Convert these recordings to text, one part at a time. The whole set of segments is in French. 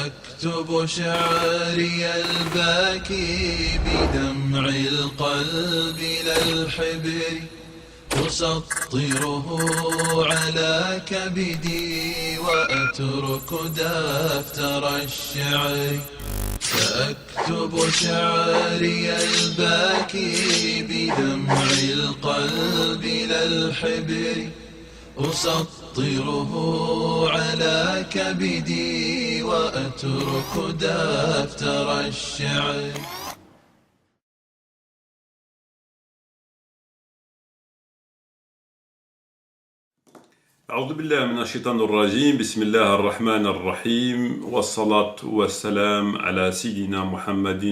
سأكتب شعري الباكي بدمع القلب لا الحبر أسطره على كبدي وأترك دفتر الشعر. سأكتب شعري الباكي بدمع القلب لا الحبر أسطره على كبدي وأترك دفتر الشعر. أعوذ بالله من الشيطان الرجيم. بسم الله الرحمن الرحيم، والصلاة والسلام على سيدنا محمد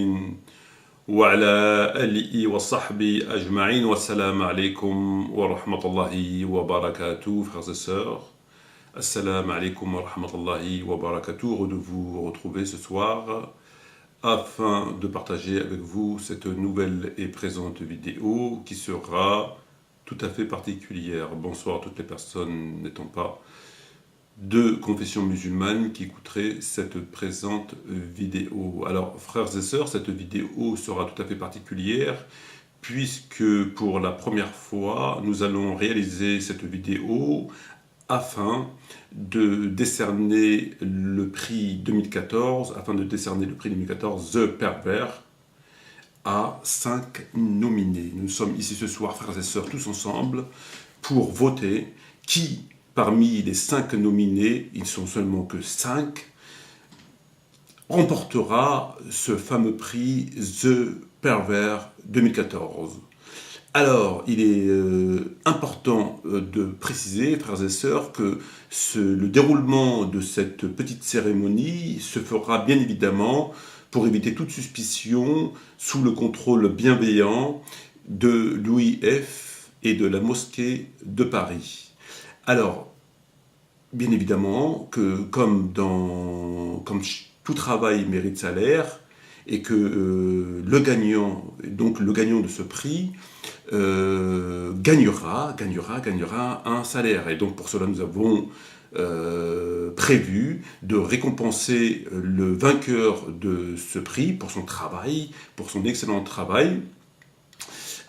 وعلى آله وصحبه أجمعين. والسلام عليكم ورحمة الله وبركاته. Frères et sœurs, Assalamu alaikum wa rahmatullahi wa barakatuh. Heureux de vous retrouver ce soir afin de partager avec vous cette nouvelle et présente vidéo qui sera tout à fait particulière. Bonsoir à toutes les personnes n'étant pas de confession musulmane qui écouteraient cette présente vidéo. Alors, frères et sœurs, cette vidéo sera tout à fait particulière puisque pour la première fois, nous allons réaliser cette vidéo afin de décerner le prix 2014, The Pervert, à 5 nominés. Nous sommes ici ce soir, frères et sœurs, tous ensemble, pour voter qui, parmi les 5 nominés, ils ne sont seulement que 5, remportera ce fameux prix The Pervert 2014. Alors, il est important de préciser, frères et sœurs, que le déroulement de cette petite cérémonie se fera bien évidemment pour éviter toute suspicion, sous le contrôle bienveillant de l'OIF et de la mosquée de Paris. Alors, bien évidemment que comme tout travail mérite salaire, et que le gagnant de ce prix, gagnera un salaire. Et donc pour cela, nous avons prévu de récompenser le vainqueur de ce prix pour son travail, pour son excellent travail,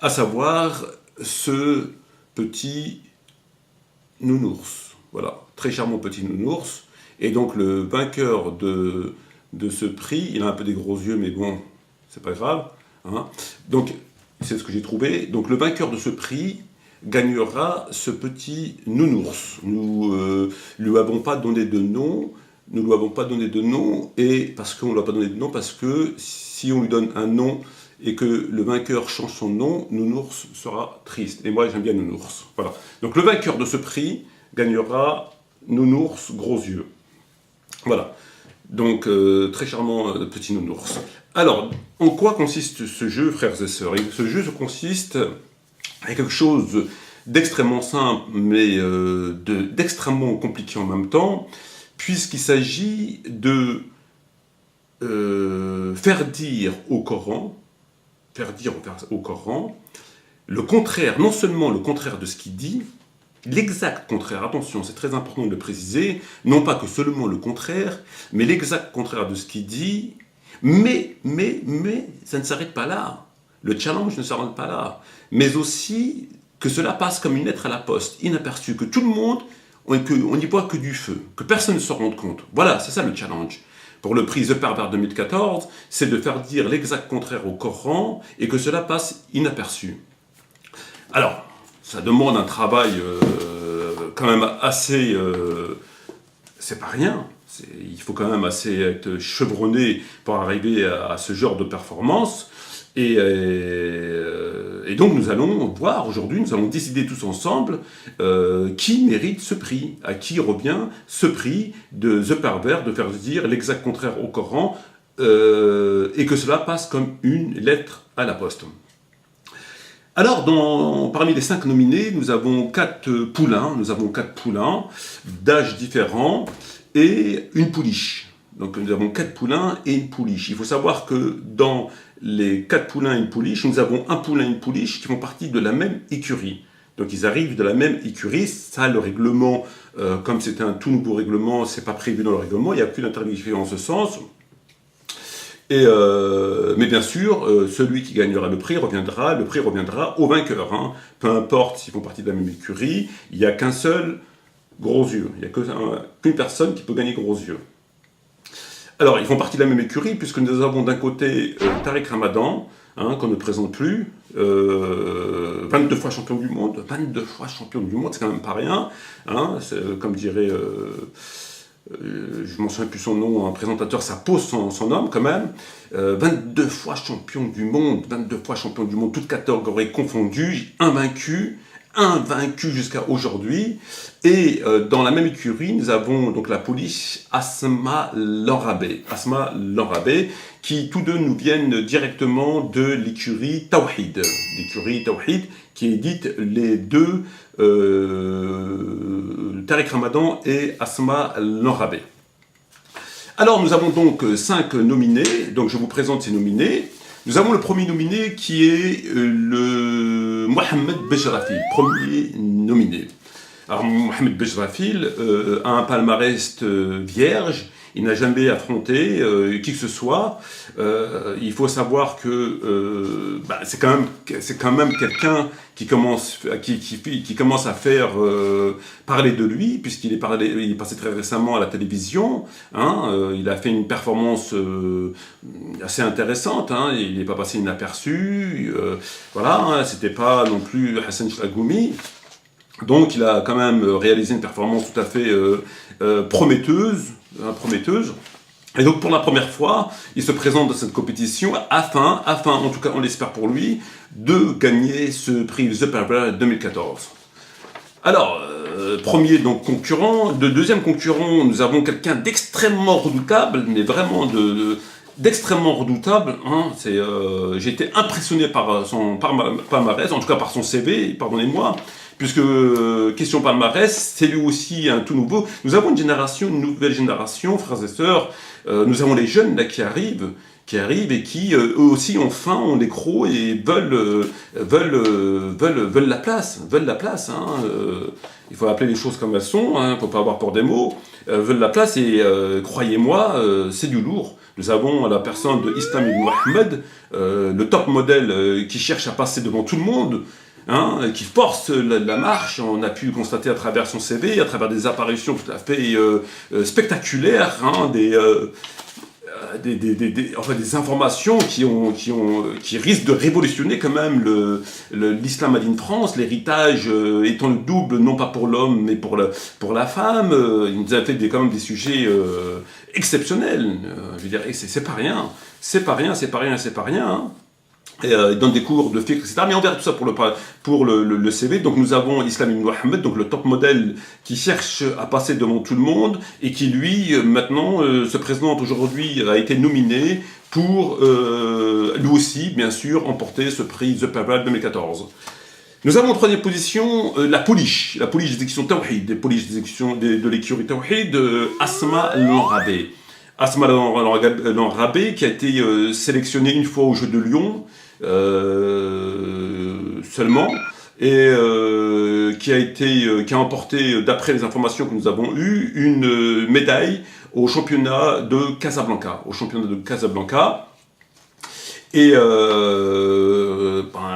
à savoir ce petit nounours. Voilà, très charmant petit nounours. Et donc le vainqueur de ce prix, il a un peu des gros yeux, mais bon, c'est pas grave. Hein. Donc, c'est ce que j'ai trouvé. Donc le vainqueur de ce prix gagnera ce petit nounours. Nous lui avons pas donné de nom. Et parce qu'on ne lui a pas donné de nom, parce que si on lui donne un nom et que le vainqueur change son nom, nounours sera triste. Et moi, j'aime bien nounours. Voilà. Donc le vainqueur de ce prix gagnera nounours gros yeux. Voilà. Donc, très charmant petit nounours. Alors, en quoi consiste ce jeu, frères et sœurs? Ce jeu consiste à quelque chose d'extrêmement simple, mais d'extrêmement compliqué en même temps, puisqu'il s'agit de faire dire au Coran le contraire, non seulement le contraire de ce qu'il dit, l'exact contraire, attention, c'est très important de le préciser, non pas que seulement le contraire, mais l'exact contraire de ce qu'il dit, mais ça ne s'arrête pas là. Le challenge ne s'arrête pas là. Mais aussi que cela passe comme une lettre à la poste, inaperçue, que tout le monde, on n'y voit que du feu, que personne ne se rende compte. Voilà, c'est ça le challenge. Pour le prix The Pervert 2014, c'est de faire dire l'exact contraire au Coran et que cela passe inaperçu. Alors, ça demande un travail quand même assez... c'est pas rien. Il faut quand même assez être chevronné pour arriver à ce genre de performance. Et donc nous allons voir aujourd'hui, nous allons décider tous ensemble qui mérite ce prix, à qui revient ce prix de The Pervert, de faire dire l'exact contraire au Coran, et que cela passe comme une lettre à la poste. Alors, parmi les 5 nominés, nous avons 4 poulains d'âges différents et une pouliche. Donc nous avons 4 poulains et une pouliche. Il faut savoir que dans les 4 poulains et une pouliche, nous avons un poulain et une pouliche qui font partie de la même écurie. Donc ils arrivent de la même écurie. Ça, le règlement, comme c'est un tout nouveau règlement, c'est pas prévu dans le règlement, il n'y a plus d'interdiction en ce sens. Mais bien sûr, celui qui gagnera le prix reviendra au vainqueur. Hein. Peu importe s'ils font partie de la même écurie, il n'y a qu'un seul gros yeux. Il n'y a qu'une personne qui peut gagner gros yeux. Alors, ils font partie de la même écurie, puisque nous avons d'un côté Tariq Ramadan, hein, qu'on ne présente plus, 22 fois champion du monde. 22 fois champion du monde, c'est quand même pas rien. Hein, comme dirait... je ne m'en souviens plus son nom, un présentateur, ça pose son nom quand même. 22 fois champion du monde, toutes catégories confondues, invaincu jusqu'à aujourd'hui. Et dans la même écurie, nous avons donc la police Asma Lanrabé, qui tous deux nous viennent directement de l'écurie Tawhid. L'écurie Tawhid qui édite les deux Tariq Ramadan et Asma Lanrabé. Alors nous avons donc 5 nominés, donc je vous présente ces nominés. Nous avons le premier nominé qui est le Mohamed Bejrafil, premier nominé. Alors Mohamed Bejrafil a un palmarès vierge, il n'a jamais affronté qui que ce soit. Il faut savoir que c'est quand même quelqu'un qui commence à faire parler de lui, puisqu'il est passé très récemment à la télévision. Hein, il a fait une performance assez intéressante. Hein, il n'est pas passé inaperçu. Voilà, hein, c'était pas non plus Hassan Chlagoumi. Donc il a quand même réalisé une performance tout à fait prometteuse. Et donc pour la première fois, il se présente dans cette compétition afin, en tout cas on l'espère pour lui, de gagner ce prix The Purple 2014. Alors, premier donc concurrent, de deuxième concurrent, nous avons quelqu'un d'extrêmement redoutable, mais vraiment d'extrêmement redoutable. Hein, j'ai été impressionné par son palmarès, en tout cas par son CV, pardonnez-moi, puisque question palmarès, c'est lui aussi un tout nouveau. Nous avons une nouvelle génération, frères et sœurs. Nous avons les jeunes là qui arrivent et qui eux aussi ont faim, ont les crocs et veulent la place, hein, il faut appeler les choses comme elles sont, hein, faut pas avoir peur des mots. Veulent la place et croyez-moi, c'est du lourd. Nous avons la personne de Islam ibn Ahmed, le top modèle qui cherche à passer devant tout le monde. Hein, qui force la marche. On a pu constater à travers son CV, à travers des apparitions tout à fait spectaculaires, hein, des informations qui risquent de révolutionner quand même l'islam made in France, l'héritage étant le double, non pas pour l'homme, mais pour la femme. Il nous a fait quand même des sujets exceptionnels. Je veux dire, c'est pas rien. Hein. Il donne des cours de fiqh, etc. Mais on verra tout ça pour le CV. Donc nous avons Islam ibn Ahmed, donc le top modèle qui cherche à passer devant tout le monde et qui lui, maintenant, se présente aujourd'hui, a été nominé pour, lui aussi, bien sûr, emporter ce prix The Purple 2014. Nous avons en troisième position la police d'exécution Tawhid, de l'écurie Tawhid, Asma Lanrabé. Asma Lanrabé qui a été sélectionnée une fois au Jeux de Lyon, seulement, et qui a emporté, d'après les informations que nous avons eues, une médaille au championnat de Casablanca. Et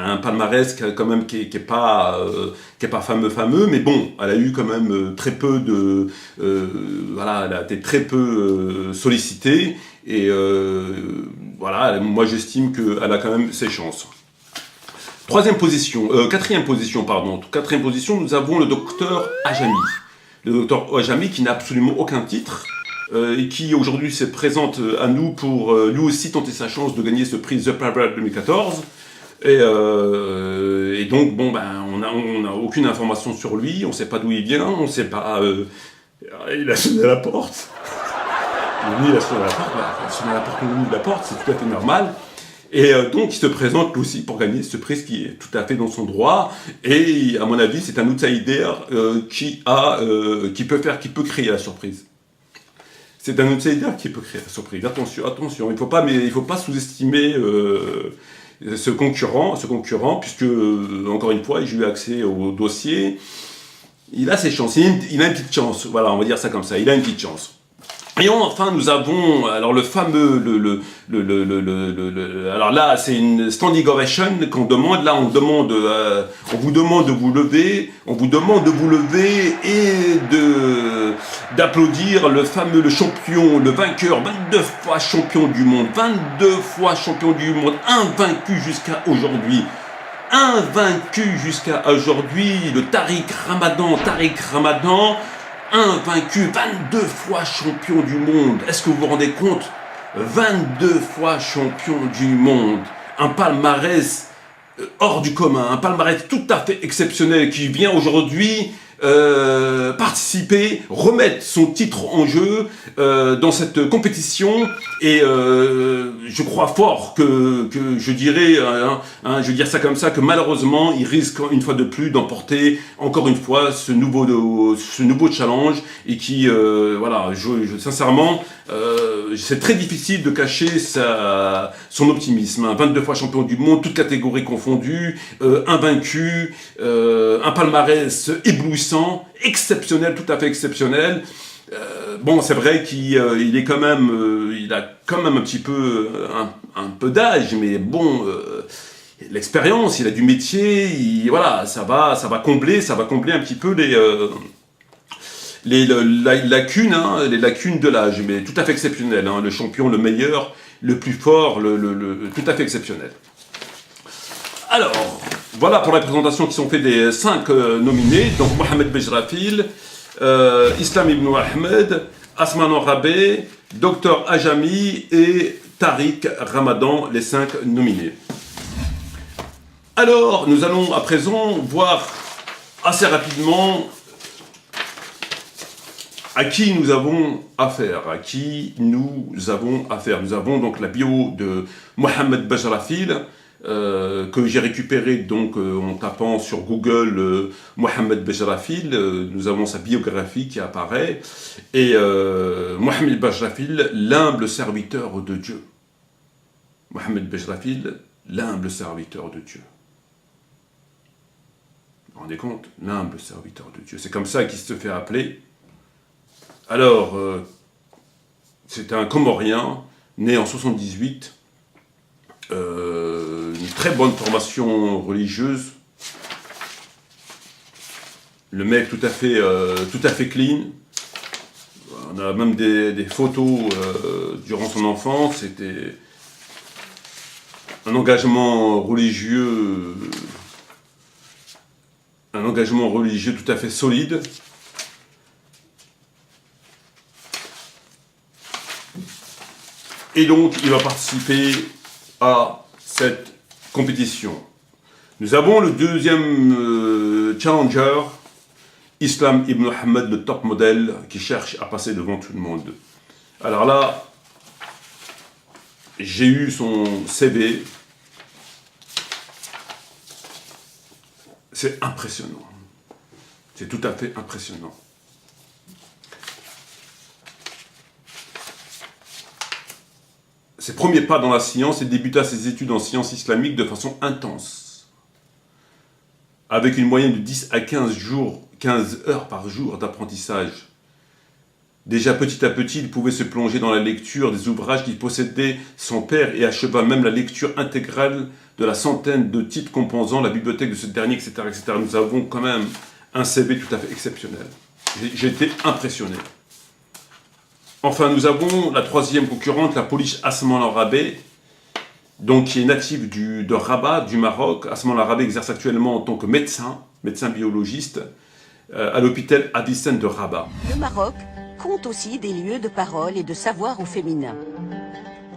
un palmarès quand même qui est pas fameux, mais bon, elle a eu quand même très peu elle a été très peu sollicitée, et voilà, moi j'estime qu'elle a quand même ses chances. Quatrième position, nous avons le docteur Ajami. Le docteur Ajami qui n'a absolument aucun titre, et qui aujourd'hui se présente à nous pour lui aussi tenter sa chance de gagner ce prix The Purple 2014. Et donc, bon, on n'a aucune information sur lui, on ne sait pas d'où il vient, on ne sait pas... il a sonné à la porte. Lui, il a sonné à la porte, c'est tout à fait normal. Et donc, il se présente lui aussi pour gagner ce prix, ce qui est tout à fait dans son droit. Et à mon avis, c'est un outsider qui peut créer la surprise. C'est un outsider qui peut créer la surprise. Attention, il faut pas sous-estimer ce concurrent, puisque, encore une fois, j'ai eu accès au dossier, il a ses chances, il a une petite chance, voilà, on va dire ça comme ça, il a une petite chance. Et enfin, nous avons alors le fameux, alors là, c'est une standing ovation qu'on demande. Là, on vous demande de vous lever, et d'applaudir le fameux, le champion, le vainqueur, 22 fois champion du monde, invaincu jusqu'à aujourd'hui. Le Tariq Ramadan, invaincu, 22 fois champion du monde. Est-ce que vous vous rendez compte? 22 fois champion du monde. Un palmarès hors du commun, un palmarès tout à fait exceptionnel qui vient aujourd'hui participer, remettre son titre en jeu dans cette compétition. Et je crois fort que je dirais, je veux dire ça comme ça, que malheureusement, il risque une fois de plus d'emporter encore une fois ce nouveau challenge et qui, voilà, sincèrement, c'est très difficile de cacher son optimisme. 22 fois champion du monde, toutes catégories confondues, invaincu, un palmarès éblouissant, exceptionnel, tout à fait exceptionnel. Bon, c'est vrai qu'il est quand même, il a quand même un petit peu, un peu d'âge, mais bon, l'expérience, il a du métier, voilà, ça va combler un petit peu les lacunes, les lacunes de l'âge, mais tout à fait exceptionnel, le champion, le meilleur, le plus fort, tout à fait exceptionnel. Alors, voilà pour la présentation qui sont faits des 5 nominés, donc Mohamed Bejrafil, Islam Ibn Ahmed, Asma Rabé, Dr Ajami et Tariq Ramadan, les 5 nominés. Alors, nous allons à présent voir assez rapidement à qui nous avons affaire. Nous avons donc la bio de Mohamed Bejrafil, que j'ai récupéré donc en tapant sur Google Mohamed Bejrafil. Nous avons sa biographie qui apparaît, et Mohamed Bejrafil, l'humble serviteur de Dieu. Mohamed Bejrafil, l'humble serviteur de Dieu. Vous vous rendez compte? L'humble serviteur de Dieu, c'est comme ça qu'il se fait appeler. Alors, c'est un Comorien, né en 78, une très bonne formation religieuse, le mec tout à fait clean. On a même des photos durant son enfance. C'était un engagement religieux tout à fait solide. Et donc, il va participer à cette compétition. Nous avons le deuxième challenger, Islam Ibn Ahmed, le top modèle, qui cherche à passer devant tout le monde. Alors là, j'ai eu son CV. C'est impressionnant. C'est tout à fait impressionnant. Ses premiers pas dans la science, il débuta ses études en sciences islamiques de façon intense, avec une moyenne de 10 à 15 heures par jour d'apprentissage. Déjà petit à petit, il pouvait se plonger dans la lecture des ouvrages qu'il possédait son père et acheva même la lecture intégrale de la centaine de titres composant la bibliothèque de ce dernier, etc., etc. Nous avons quand même un CV tout à fait exceptionnel. J'ai été impressionné. Enfin, nous avons la troisième concurrente, la Polish Asma Rabé, donc qui est native de Rabat, du Maroc. Asma Rabé exerce actuellement en tant que médecin biologiste, à l'hôpital Avicenne de Rabat. Le Maroc compte aussi des lieux de parole et de savoir au féminin.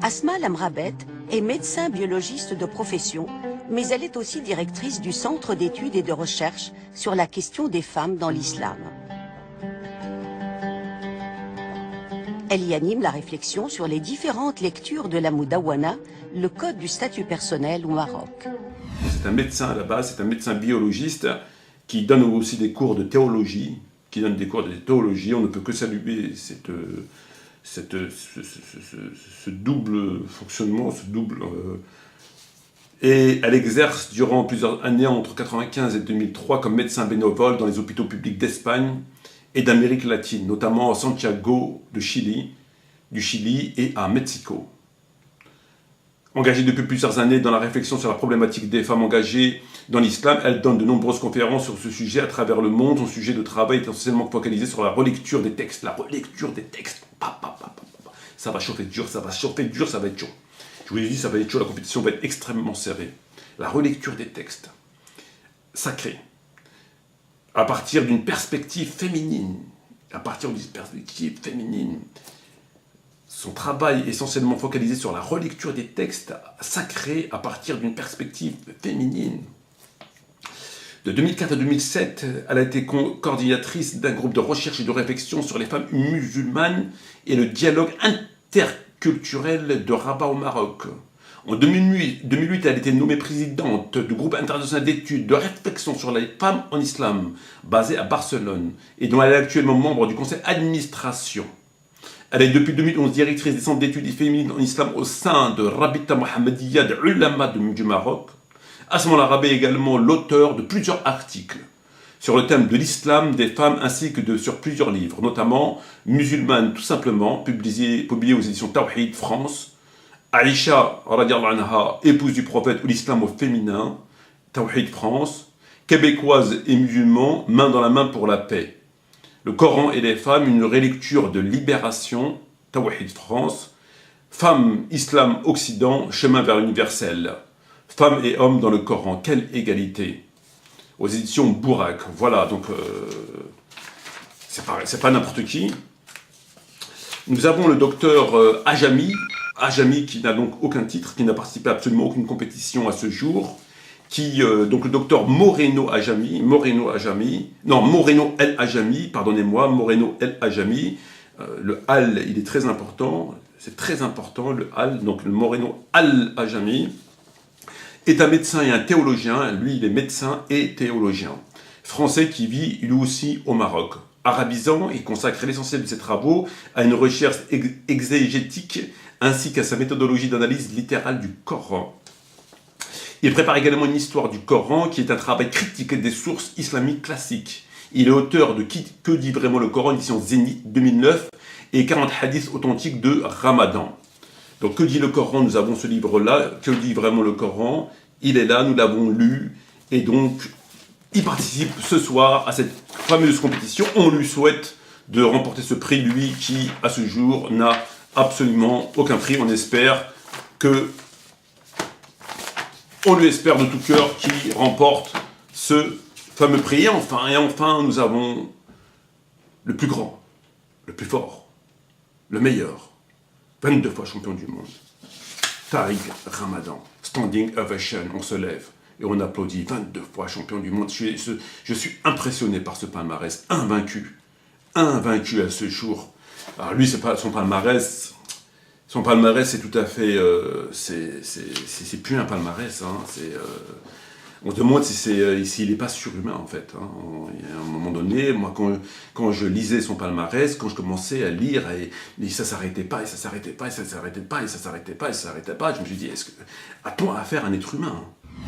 Asma Lamrabet est médecin biologiste de profession, mais elle est aussi directrice du Centre d'études et de recherche sur la question des femmes dans l'islam. Elle y anime la réflexion sur les différentes lectures de la Moudawana, le code du statut personnel au Maroc. C'est un médecin à la base, c'est un médecin biologiste qui donne aussi des cours de théologie, On ne peut que saluer ce double fonctionnement, Et elle exerce durant plusieurs années, entre 1995 et 2003, comme médecin bénévole dans les hôpitaux publics d'Espagne et d'Amérique latine, notamment à Santiago du Chili et à Mexico. Engagée depuis plusieurs années dans la réflexion sur la problématique des femmes engagées dans l'islam, elle donne de nombreuses conférences sur ce sujet à travers le monde. Son sujet de travail est essentiellement focalisé sur la relecture des textes. La relecture des textes. Ça va chauffer dur, ça va chauffer dur, ça va être chaud. Je vous l'ai dit, ça va être chaud, la compétition va être extrêmement serrée. La relecture des textes sacrés, à partir d'une perspective féminine. Son travail est essentiellement focalisé sur la relecture des textes sacrés à partir d'une perspective féminine. De 2004 à 2007, elle a été coordinatrice d'un groupe de recherche et de réflexion sur les femmes musulmanes et le dialogue interculturel de Rabat au Maroc. En 2008, elle a été nommée présidente du groupe international d'études de réflexion sur les femmes en islam, basé à Barcelone, et dont elle est actuellement membre du conseil d'administration. Elle est depuis 2011 directrice des centres d'études féminines en islam au sein de Rabita Mohammediya de Ulama du Maroc. Asma Larabé est également l'auteur de plusieurs articles sur le thème de l'islam des femmes ainsi que sur plusieurs livres, notamment Musulmane tout simplement, publié aux éditions Tawhid France, Aïcha, anha, épouse du prophète ou l'islam au féminin, Tawhid France, Québécoise et musulmans, main dans la main pour la paix. Le Coran et les femmes, une relecture de libération, Tawhid France, Femmes, Islam, Occident, chemin vers l'universel. Femmes et hommes dans le Coran, quelle égalité. Aux éditions Bourak. Voilà, donc c'est pas n'importe qui. Nous avons le docteur Ajami qui n'a donc aucun titre, qui n'a participé à absolument aucune compétition à ce jour. Donc le docteur Moreno El Ajami. Le Al, il est très important, c'est très important, le Al, donc le Moreno Al Ajami, est un médecin et un théologien. Lui, il est médecin et théologien. Français qui vit, lui aussi, au Maroc. Arabisant, il consacre l'essentiel de ses travaux à une recherche exégétique ainsi qu'à sa méthodologie d'analyse littérale du Coran. Il prépare également une histoire du Coran qui est un travail critique des sources islamiques classiques. Il est auteur de Que dit vraiment le Coran, édition Zénith 2009, et 40 hadiths authentiques de Ramadan. Donc que dit le Coran, nous avons ce livre-là, Que dit vraiment le Coran, il est là, nous l'avons lu, et donc il participe ce soir à cette fameuse compétition. On lui souhaite de remporter ce prix, lui qui, à ce jour, n'a absolument aucun prix. On lui espère de tout cœur qu'il remporte ce fameux prix. Et enfin, nous avons le plus grand, le plus fort, le meilleur, 22 fois champion du monde, Tariq Ramadan. Standing ovation, on se lève et on applaudit, 22 fois champion du monde. Je suis impressionné par ce palmarès, invaincu à ce jour. Alors lui, c'est pas son palmarès. Son palmarès, c'est tout à fait, c'est plus un palmarès. Hein, on se demande s'il n'est pas surhumain en fait. Hein. À un moment donné, moi, quand je lisais son palmarès, quand je commençais à lire, et ça s'arrêtait pas, et ça s'arrêtait pas, et ça s'arrêtait pas, et ça s'arrêtait pas, et ça s'arrêtait pas, je me suis dit, a-t-on affaire à un être humain?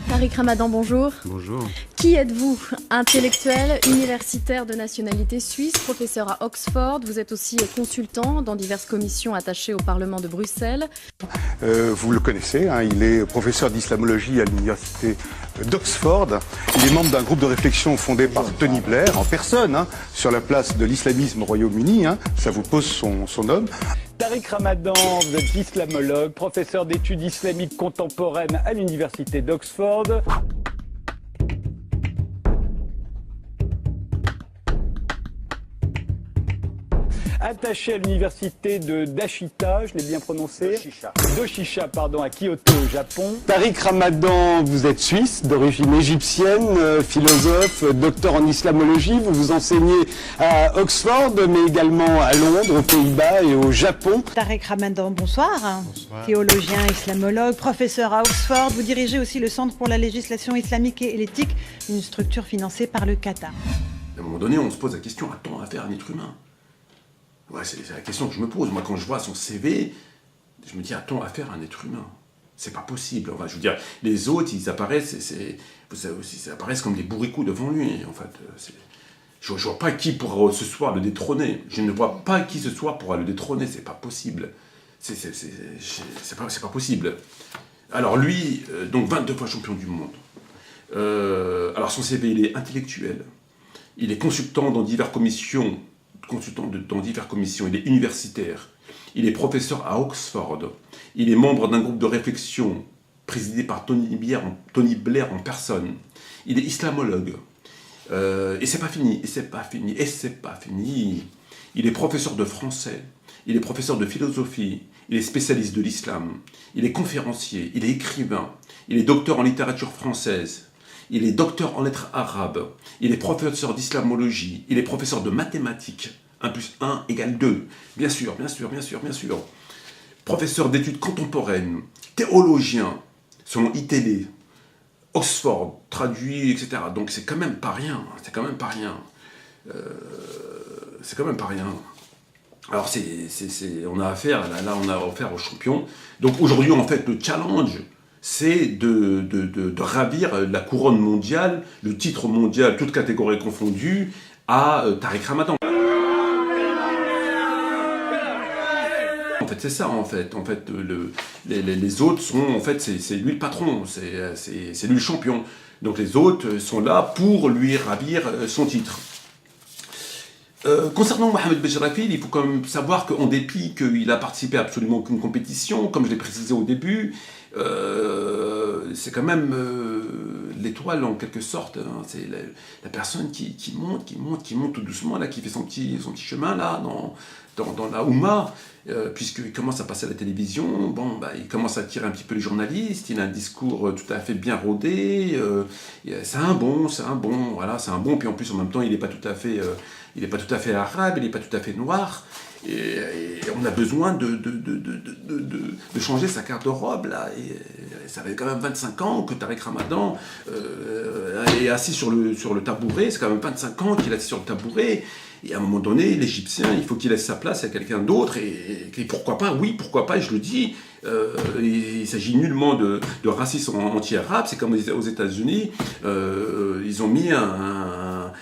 Tariq Ramadan, bonjour. Bonjour. Qui êtes-vous? Intellectuel, universitaire de nationalité suisse, professeur à Oxford. Vous êtes aussi consultant dans diverses commissions attachées au Parlement de Bruxelles. Vous le connaissez, hein, il est professeur d'islamologie à l'université d'Oxford. Il est membre d'un groupe de réflexion fondé par Tony Blair, en personne, hein, sur la place de l'islamisme au Royaume-Uni. Hein, ça vous pose son homme. Tariq Ramadan, vous êtes islamologue, professeur d'études islamiques contemporaines à l'université d'Oxford. Attaché à l'université de Dashita, je l'ai bien prononcé. Doshisha, pardon, à Kyoto, au Japon. Tariq Ramadan, vous êtes suisse, d'origine égyptienne, philosophe, docteur en islamologie. Vous vous enseignez à Oxford, mais également à Londres, aux Pays-Bas et au Japon. Tariq Ramadan, bonsoir. Bonsoir. Théologien, islamologue, professeur à Oxford. Vous dirigez aussi le Centre pour la législation islamique et l'éthique, une structure financée par le Qatar. À un moment donné, on se pose la question, a-t-on affaire à un être humain? Ouais, c'est la question que je me pose. Moi, quand je vois son CV, je me dis, a-t-on affaire à un être humain? C'est pas possible. Enfin, je veux dire, les autres, ils apparaissent, ils apparaissent comme des bourricots devant lui, en fait. Je ne vois pas qui pourra ce soir le détrôner. Je ne vois pas qui ce soir pourra le détrôner. C'est pas possible. C'est pas possible. Alors lui, donc 22 fois champion du monde. Alors son CV, il est intellectuel. Il est consultant dans diverses commissions. Il est universitaire. Il est professeur à Oxford. Il est membre d'un groupe de réflexion présidé par Tony Blair en personne. Il est islamologue. Et c'est pas fini. Il est professeur de français. Il est professeur de philosophie. Il est spécialiste de l'islam. Il est conférencier. Il est écrivain. Il est docteur en littérature française. Il est docteur en lettres arabes. Il est professeur d'islamologie. Il est professeur de mathématiques. 1 + 1 = 2. Bien sûr. Professeur d'études contemporaines. Théologien. Selon ITD. Oxford, traduit, etc. Donc c'est quand même pas rien. Alors on a affaire au champion. Donc aujourd'hui, en fait, le challenge, c'est de ravir la couronne mondiale, le titre mondial, toutes catégories confondues, à Tariq Ramadan. En fait, c'est ça, en fait. Les autres sont, en fait, c'est lui le patron, c'est lui le champion. Donc les autres sont là pour lui ravir son titre. Concernant Mohamed Bejrafil, il faut quand même savoir qu'en dépit qu'il a participé à absolument aucune compétition, comme je l'ai précisé au début, c'est quand même l'étoile en quelque sorte, hein. C'est la personne qui monte tout doucement, là, qui fait son petit chemin là dans la Oumma, puisqu'il commence à passer à la télévision. Bon, bah, il commence à attirer un petit peu les journalistes, il a un discours tout à fait bien rodé, c'est un bon, puis en plus en même temps il n'est pas tout à fait arabe, il n'est pas tout à fait noir. Et on a besoin de changer sa garde-robe là. Et ça fait quand même 25 ans que Tariq Ramadan est assis sur le tabouret. C'est quand même 25 ans qu'il est assis sur le tabouret. Et à un moment donné, l'Égyptien, il faut qu'il laisse sa place à quelqu'un d'autre. Et pourquoi pas, et je le dis, il s'agit nullement de racisme anti-arabe. C'est comme aux États-Unis, ils ont mis un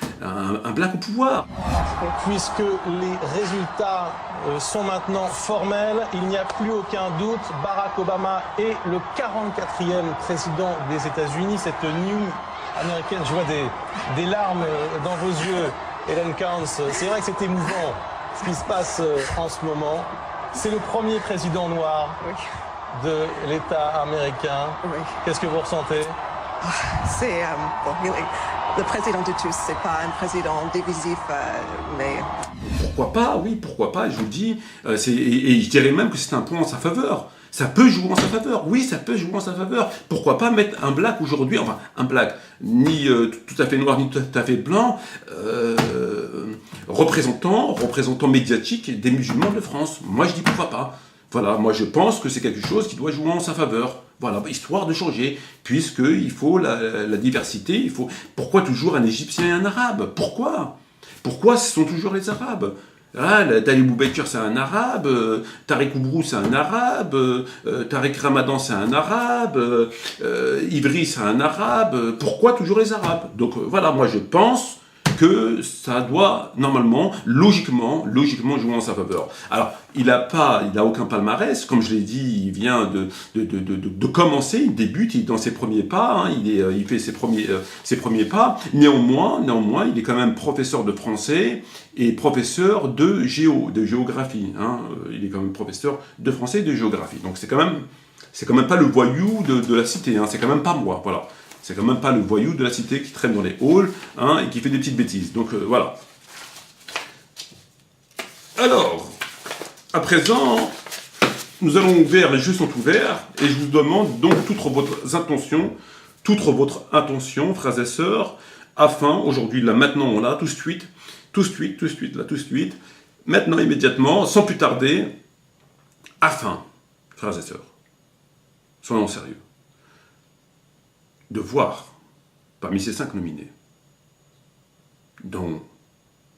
black au pouvoir. Puisque les résultats sont maintenant formels, il n'y a plus aucun doute, Barack Obama est le 44e président des États-Unis. Cette nuit américaine, je vois des larmes dans vos yeux, Hélène Carnes. C'est vrai que c'est émouvant ce qui se passe en ce moment. C'est le premier président noir de l'État américain. Oui. Qu'est-ce que vous ressentez? C'est le président de tous, c'est pas un président divisif, mais... Pourquoi pas, je vous le dis, et je dirais même que c'est un point en sa faveur. Ça peut jouer en sa faveur, oui, ça peut jouer en sa faveur. Pourquoi pas mettre un black aujourd'hui, enfin un black, ni tout à fait noir, ni tout à fait blanc, représentant médiatique des musulmans de France. Moi je dis pourquoi pas. Voilà, moi je pense que c'est quelque chose qui doit jouer en sa faveur. Voilà, histoire de changer, puisqu'il faut la diversité, il faut... Pourquoi toujours un Égyptien et un Arabe? Pourquoi ce sont toujours les Arabes? Ah, Talib Boubekir c'est un Arabe, Tariq Oubrou c'est un Arabe, Tariq Ramadan c'est un Arabe, Ivry c'est un Arabe. Pourquoi toujours les Arabes? Donc voilà, moi je pense que ça doit normalement, logiquement jouer en sa faveur. Alors, il n'a aucun palmarès, comme je l'ai dit, il vient de commencer, il débute, il est dans ses premiers pas, hein, il fait ses premiers pas. Néanmoins, il est quand même professeur de français et professeur de géographie. Hein, il est quand même professeur de français et de géographie. Donc c'est quand même pas le voyou de la cité, hein, c'est quand même pas moi, voilà. C'est quand même pas le voyou de la cité qui traîne dans les halls, hein, et qui fait des petites bêtises. Donc voilà. Alors, à présent, nous allons ouvrir, les jeux sont ouverts, et je vous demande donc toute votre intention, frères et sœurs, afin, aujourd'hui, là, maintenant, là, tout de suite, maintenant, immédiatement, sans plus tarder, afin, frères et sœurs, soyons sérieux, de voir, parmi ces 5 nominés, dont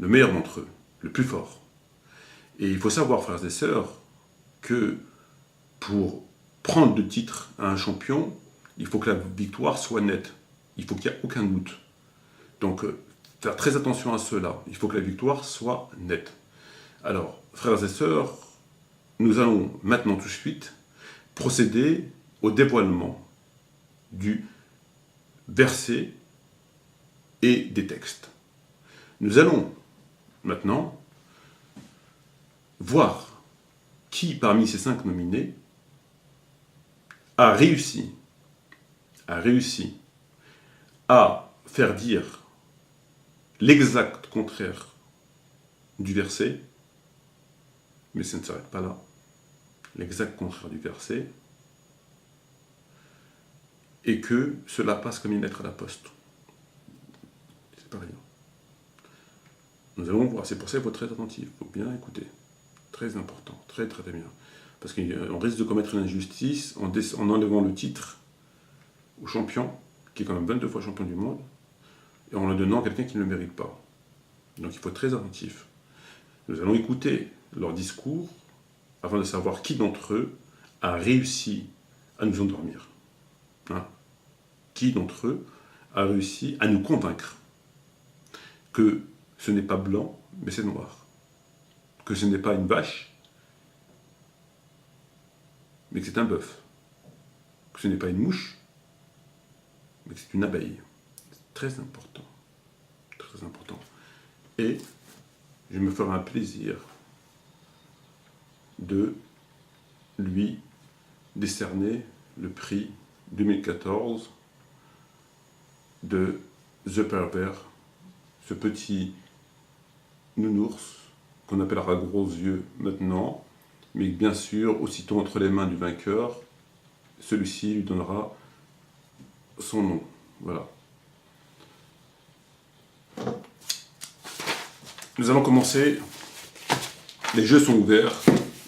le meilleur d'entre eux, le plus fort. Et il faut savoir, frères et sœurs, que pour prendre le titre à un champion, il faut que la victoire soit nette. Il faut qu'il n'y ait aucun doute. Donc, faire très attention à cela. Il faut que la victoire soit nette. Alors, frères et sœurs, nous allons maintenant tout de suite procéder au dévoilement du verset et des textes. Nous allons maintenant voir qui parmi ces 5 nominés a réussi à faire dire l'exact contraire du verset, mais ça ne s'arrête pas là, l'exact contraire du verset, et que cela passe comme une lettre à la poste. C'est pas rien. Nous allons voir, c'est pour ça qu'il faut être très attentif, il faut bien écouter. Très important, très très bien. Parce qu'on risque de commettre une injustice en enlevant le titre au champion, qui est quand même 22 fois champion du monde, et en le donnant à quelqu'un qui ne le mérite pas. Donc il faut être très attentif. Nous allons écouter leur discours afin de savoir qui d'entre eux a réussi à nous endormir. Hein? Qui d'entre eux a réussi à nous convaincre que ce n'est pas blanc, mais c'est noir. Que ce n'est pas une vache, mais que c'est un bœuf. Que ce n'est pas une mouche, mais que c'est une abeille. C'est très important. Très important. Et je me ferai un plaisir de lui décerner le prix 2014 de The Pervers, ce petit nounours qu'on appellera gros yeux maintenant, mais bien sûr, aussitôt entre les mains du vainqueur, celui-ci lui donnera son nom. Voilà. Nous allons commencer. Les jeux sont ouverts,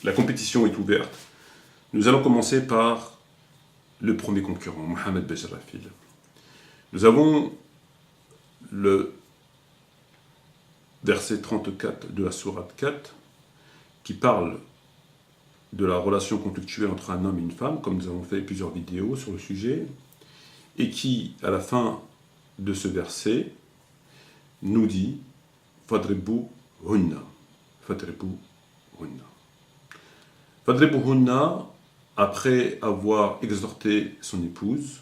la compétition est ouverte. Nous allons commencer par le premier concurrent, Mohamed Bajrafil. Nous avons le verset 34 de la sourate 4 qui parle de la relation conflictuelle entre un homme et une femme, comme nous avons fait plusieurs vidéos sur le sujet, et qui, à la fin de ce verset, nous dit « Fadribu hunna ». Fadribu hunna. Fadribu hunna, après avoir exhorté son épouse,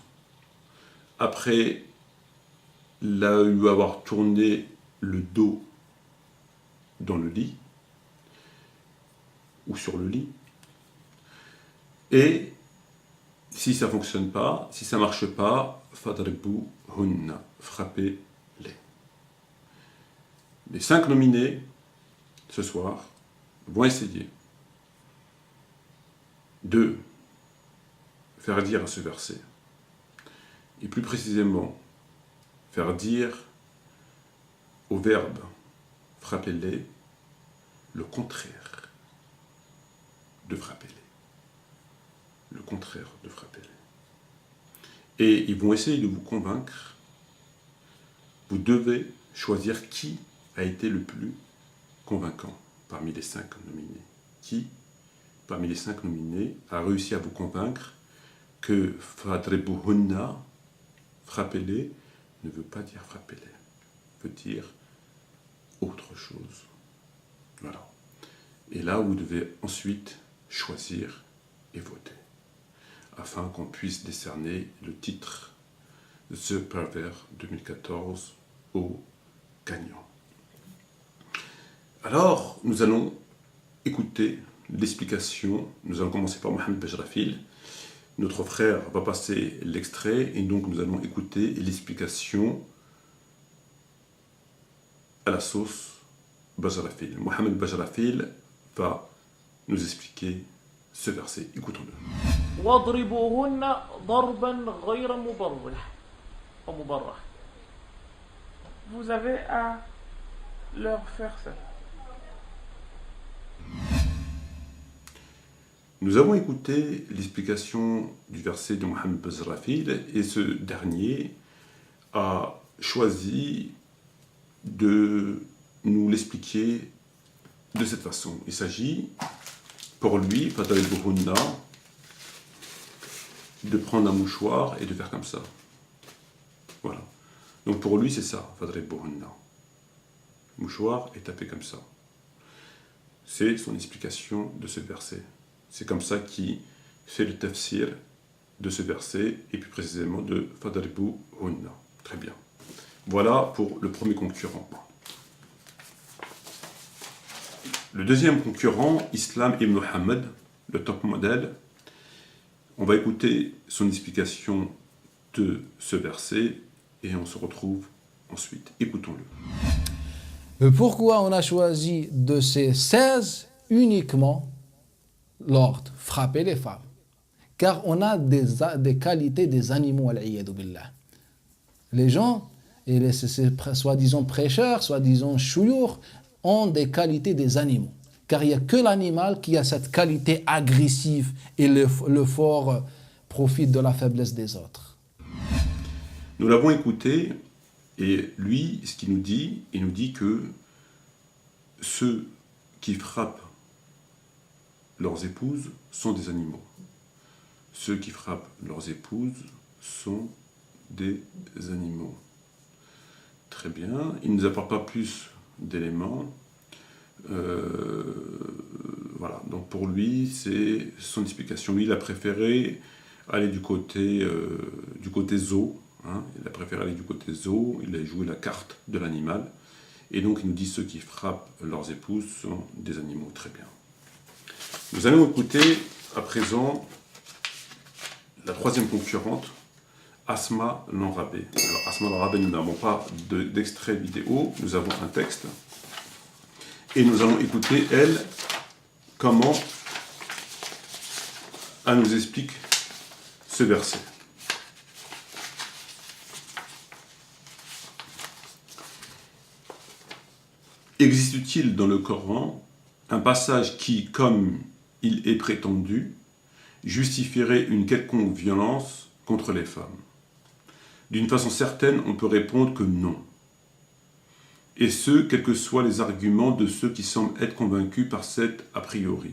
après lui avoir tourné le dos dans le lit, ou sur le lit, et si ça ne fonctionne pas, si ça ne marche pas, fadribu hunna, frappez-les. Les 5 nominés, ce soir, vont essayer de faire dire à ce verset, et plus précisément, faire dire au verbe frappez-les le contraire de frappez-les. Le contraire de frappez-les. Et ils vont essayer de vous convaincre. Vous devez choisir qui a été le plus convaincant parmi les 5 nominés. Qui, parmi les 5 nominés, a réussi à vous convaincre que fadribuhunna, frappez-les, ne veut pas dire frappez-les, veut dire autre chose. Voilà. Et là, vous devez ensuite choisir et voter, afin qu'on puisse décerner le titre The Pervers 2014 au gagnant. Alors, nous allons écouter l'explication. Nous allons commencer par Mohamed Bajrafil. Notre frère va passer l'extrait et donc nous allons écouter l'explication à la sauce Bajrafil. Mohamed Bajrafil va nous expliquer ce verset. Écoutons-le. واضربوهن ضربا غير مبرح. Vous avez à leur faire ça. Nous avons écouté l'explication du verset de Mohamed Bajrafil et ce dernier a choisi de nous l'expliquer de cette façon. Il s'agit pour lui, Fadribuhunna, de prendre un mouchoir et de faire comme ça. Voilà. Donc pour lui, c'est ça, fadribuhunna. Mouchoir et taper comme ça. C'est son explication de ce verset. C'est comme ça qu'il fait le tafsir de ce verset, et plus précisément de fadribuhunna. Très bien. Voilà pour le premier concurrent. Le deuxième concurrent, Islam ibn Muhammad, le top modèle, on va écouter son explication de ce verset et on se retrouve ensuite. Écoutons-le. Pourquoi on a choisi de ces 16 uniquement l'ordre, frapper les femmes? Car on a des qualités des animaux, al-iyadu billah. Les gens, et ces soi-disant prêcheurs, soi-disant chouyours, ont des qualités des animaux. Car il n'y a que l'animal qui a cette qualité agressive et le fort profite de la faiblesse des autres. Nous l'avons écouté et lui, ce qu'il nous dit, il nous dit que ceux qui frappent leurs épouses sont des animaux. Ceux qui frappent leurs épouses sont des animaux. Très bien. Il ne nous apporte pas plus d'éléments. Voilà. Donc pour lui, c'est son explication. Lui, il a préféré aller du côté zoo. Hein. Il a préféré aller du côté zoo. Il a joué la carte de l'animal. Et donc il nous dit ceux qui frappent leurs épouses sont des animaux. Très bien. Nous allons écouter à présent la troisième concurrente, Asma Lanrabé. Alors Asma Lanrabé, nous n'avons pas d'extrait vidéo, nous avons un texte. Et nous allons écouter, elle, comment elle nous explique ce verset. Existe-t-il dans le Coran un passage qui, comme il est prétendu, justifierait une quelconque violence contre les femmes? D'une façon certaine, on peut répondre que non. Et ce, quels que soient les arguments de ceux qui semblent être convaincus par cet a priori.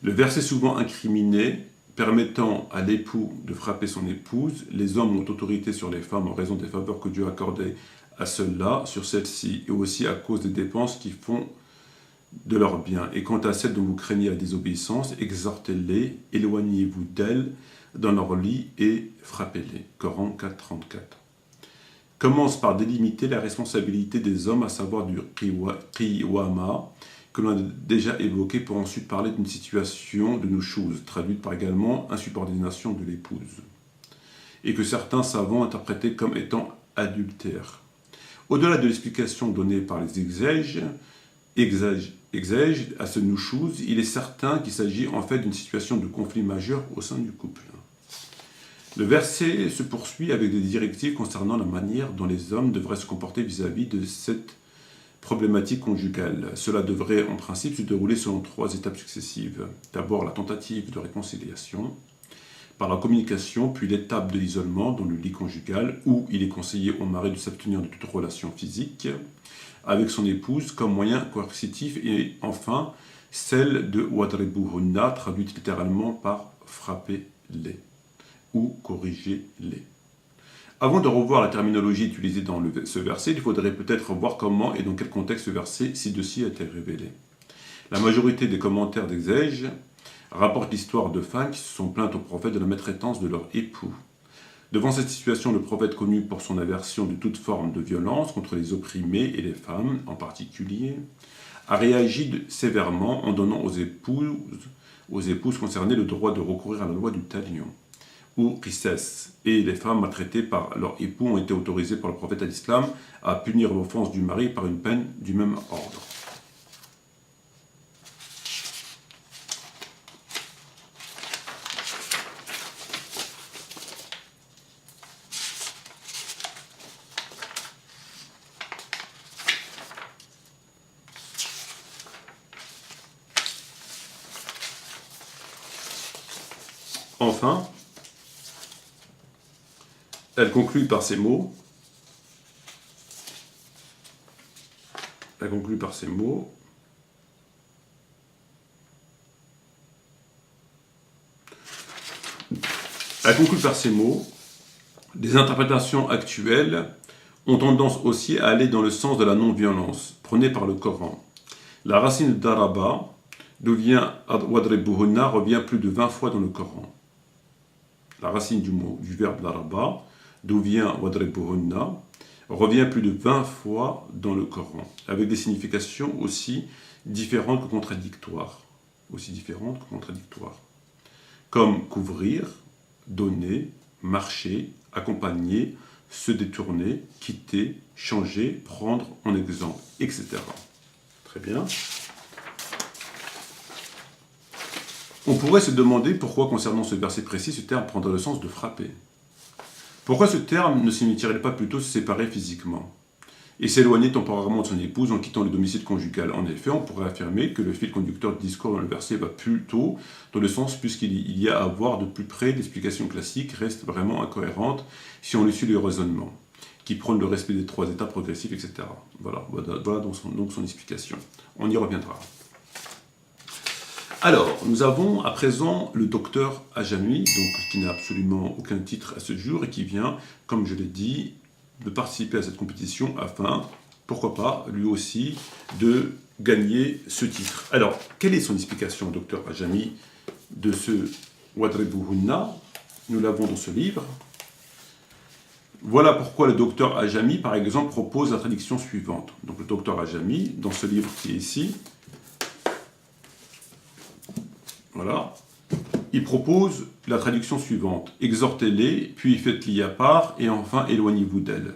Le verset souvent incriminé, permettant à l'époux de frapper son épouse, les hommes ont autorité sur les femmes en raison des faveurs que Dieu a accordées à ceux-là, sur celles-ci, et aussi à cause des dépenses qui font de leurs biens. Et quant à celles dont vous craignez la désobéissance, exhortez-les, éloignez-vous d'elles dans leur lit et frappez-les. Coran 4.34. Commence par délimiter la responsabilité des hommes, à savoir du qiwama, que l'on a déjà évoqué, pour ensuite parler d'une situation de nushuz, traduite par également insubordination de l'épouse, et que certains savants interprétaient comme étant adultère. Au-delà de l'explication donnée par les exèges à ce nushuz, il est certain qu'il s'agit en fait d'une situation de conflit majeur au sein du couple. Le verset se poursuit avec des directives concernant la manière dont les hommes devraient se comporter vis-à-vis de cette problématique conjugale. Cela devrait en principe se dérouler selon 3 étapes successives. D'abord la tentative de réconciliation par la communication, puis l'étape de l'isolement dans le lit conjugal, où il est conseillé au mari de s'abstenir de toute relation physique avec son épouse comme moyen coercitif, et enfin celle de wadribuhunna, traduite littéralement par frapper-les ou corriger-les. Avant de revoir la terminologie utilisée dans ce verset, il faudrait peut-être voir comment et dans quel contexte ce verset ci-dessus a été révélé. La majorité des commentaires d'exèges rapportent l'histoire de femmes qui se sont plaintes au prophète de la maltraitance de leur époux. Devant cette situation, le prophète, connu pour son aversion de toute forme de violence contre les opprimés et les femmes en particulier, a réagi sévèrement en donnant aux épouses concernées le droit de recourir à la loi du talion, ou qisas, et les femmes maltraitées par leur époux ont été autorisées par le prophète à l'islam à punir l'offense du mari par une peine du même ordre. Enfin, elle conclut par ces mots. Elle conclut par ces mots. Les interprétations actuelles ont tendance aussi à aller dans le sens de la non-violence, prônée par le Coran. La racine d'Araba, d'où vient Wadribuhunna, revient plus de 20 fois dans le Coran. La racine du verbe d'Araba, d'où vient Wadribuhunna, revient plus de 20 fois dans le Coran, avec des significations aussi différentes que contradictoires. Comme couvrir, donner, marcher, accompagner, se détourner, quitter, changer, prendre en exemple, etc. Très bien. On pourrait se demander pourquoi, concernant ce verset précis, ce terme prendrait le sens de frapper. Pourquoi ce terme ne signifierait pas plutôt se séparer physiquement et s'éloigner temporairement de son épouse en quittant le domicile conjugal? En effet, on pourrait affirmer que le fil conducteur du discours dans le verset va plutôt dans le sens puisqu'il y a à voir de plus près. L'explication classique reste vraiment incohérente si on le suit le raisonnement, qui prône le respect des 3 états progressifs, etc. Voilà donc son explication. On y reviendra. Alors, nous avons à présent le docteur Ajami, donc, qui n'a absolument aucun titre à ce jour et qui vient, comme je l'ai dit, de participer à cette compétition afin, pourquoi pas, lui aussi, de gagner ce titre. Alors, quelle est son explication, docteur Ajami, de ce Wadribuhunna? Nous l'avons dans ce livre. Voilà pourquoi le docteur Ajami, par exemple, propose la traduction suivante. Donc, le docteur Ajami, dans ce livre qui est ici, voilà, il propose la traduction suivante. Exhortez-les, puis faites-les à part, et enfin éloignez-vous d'elles.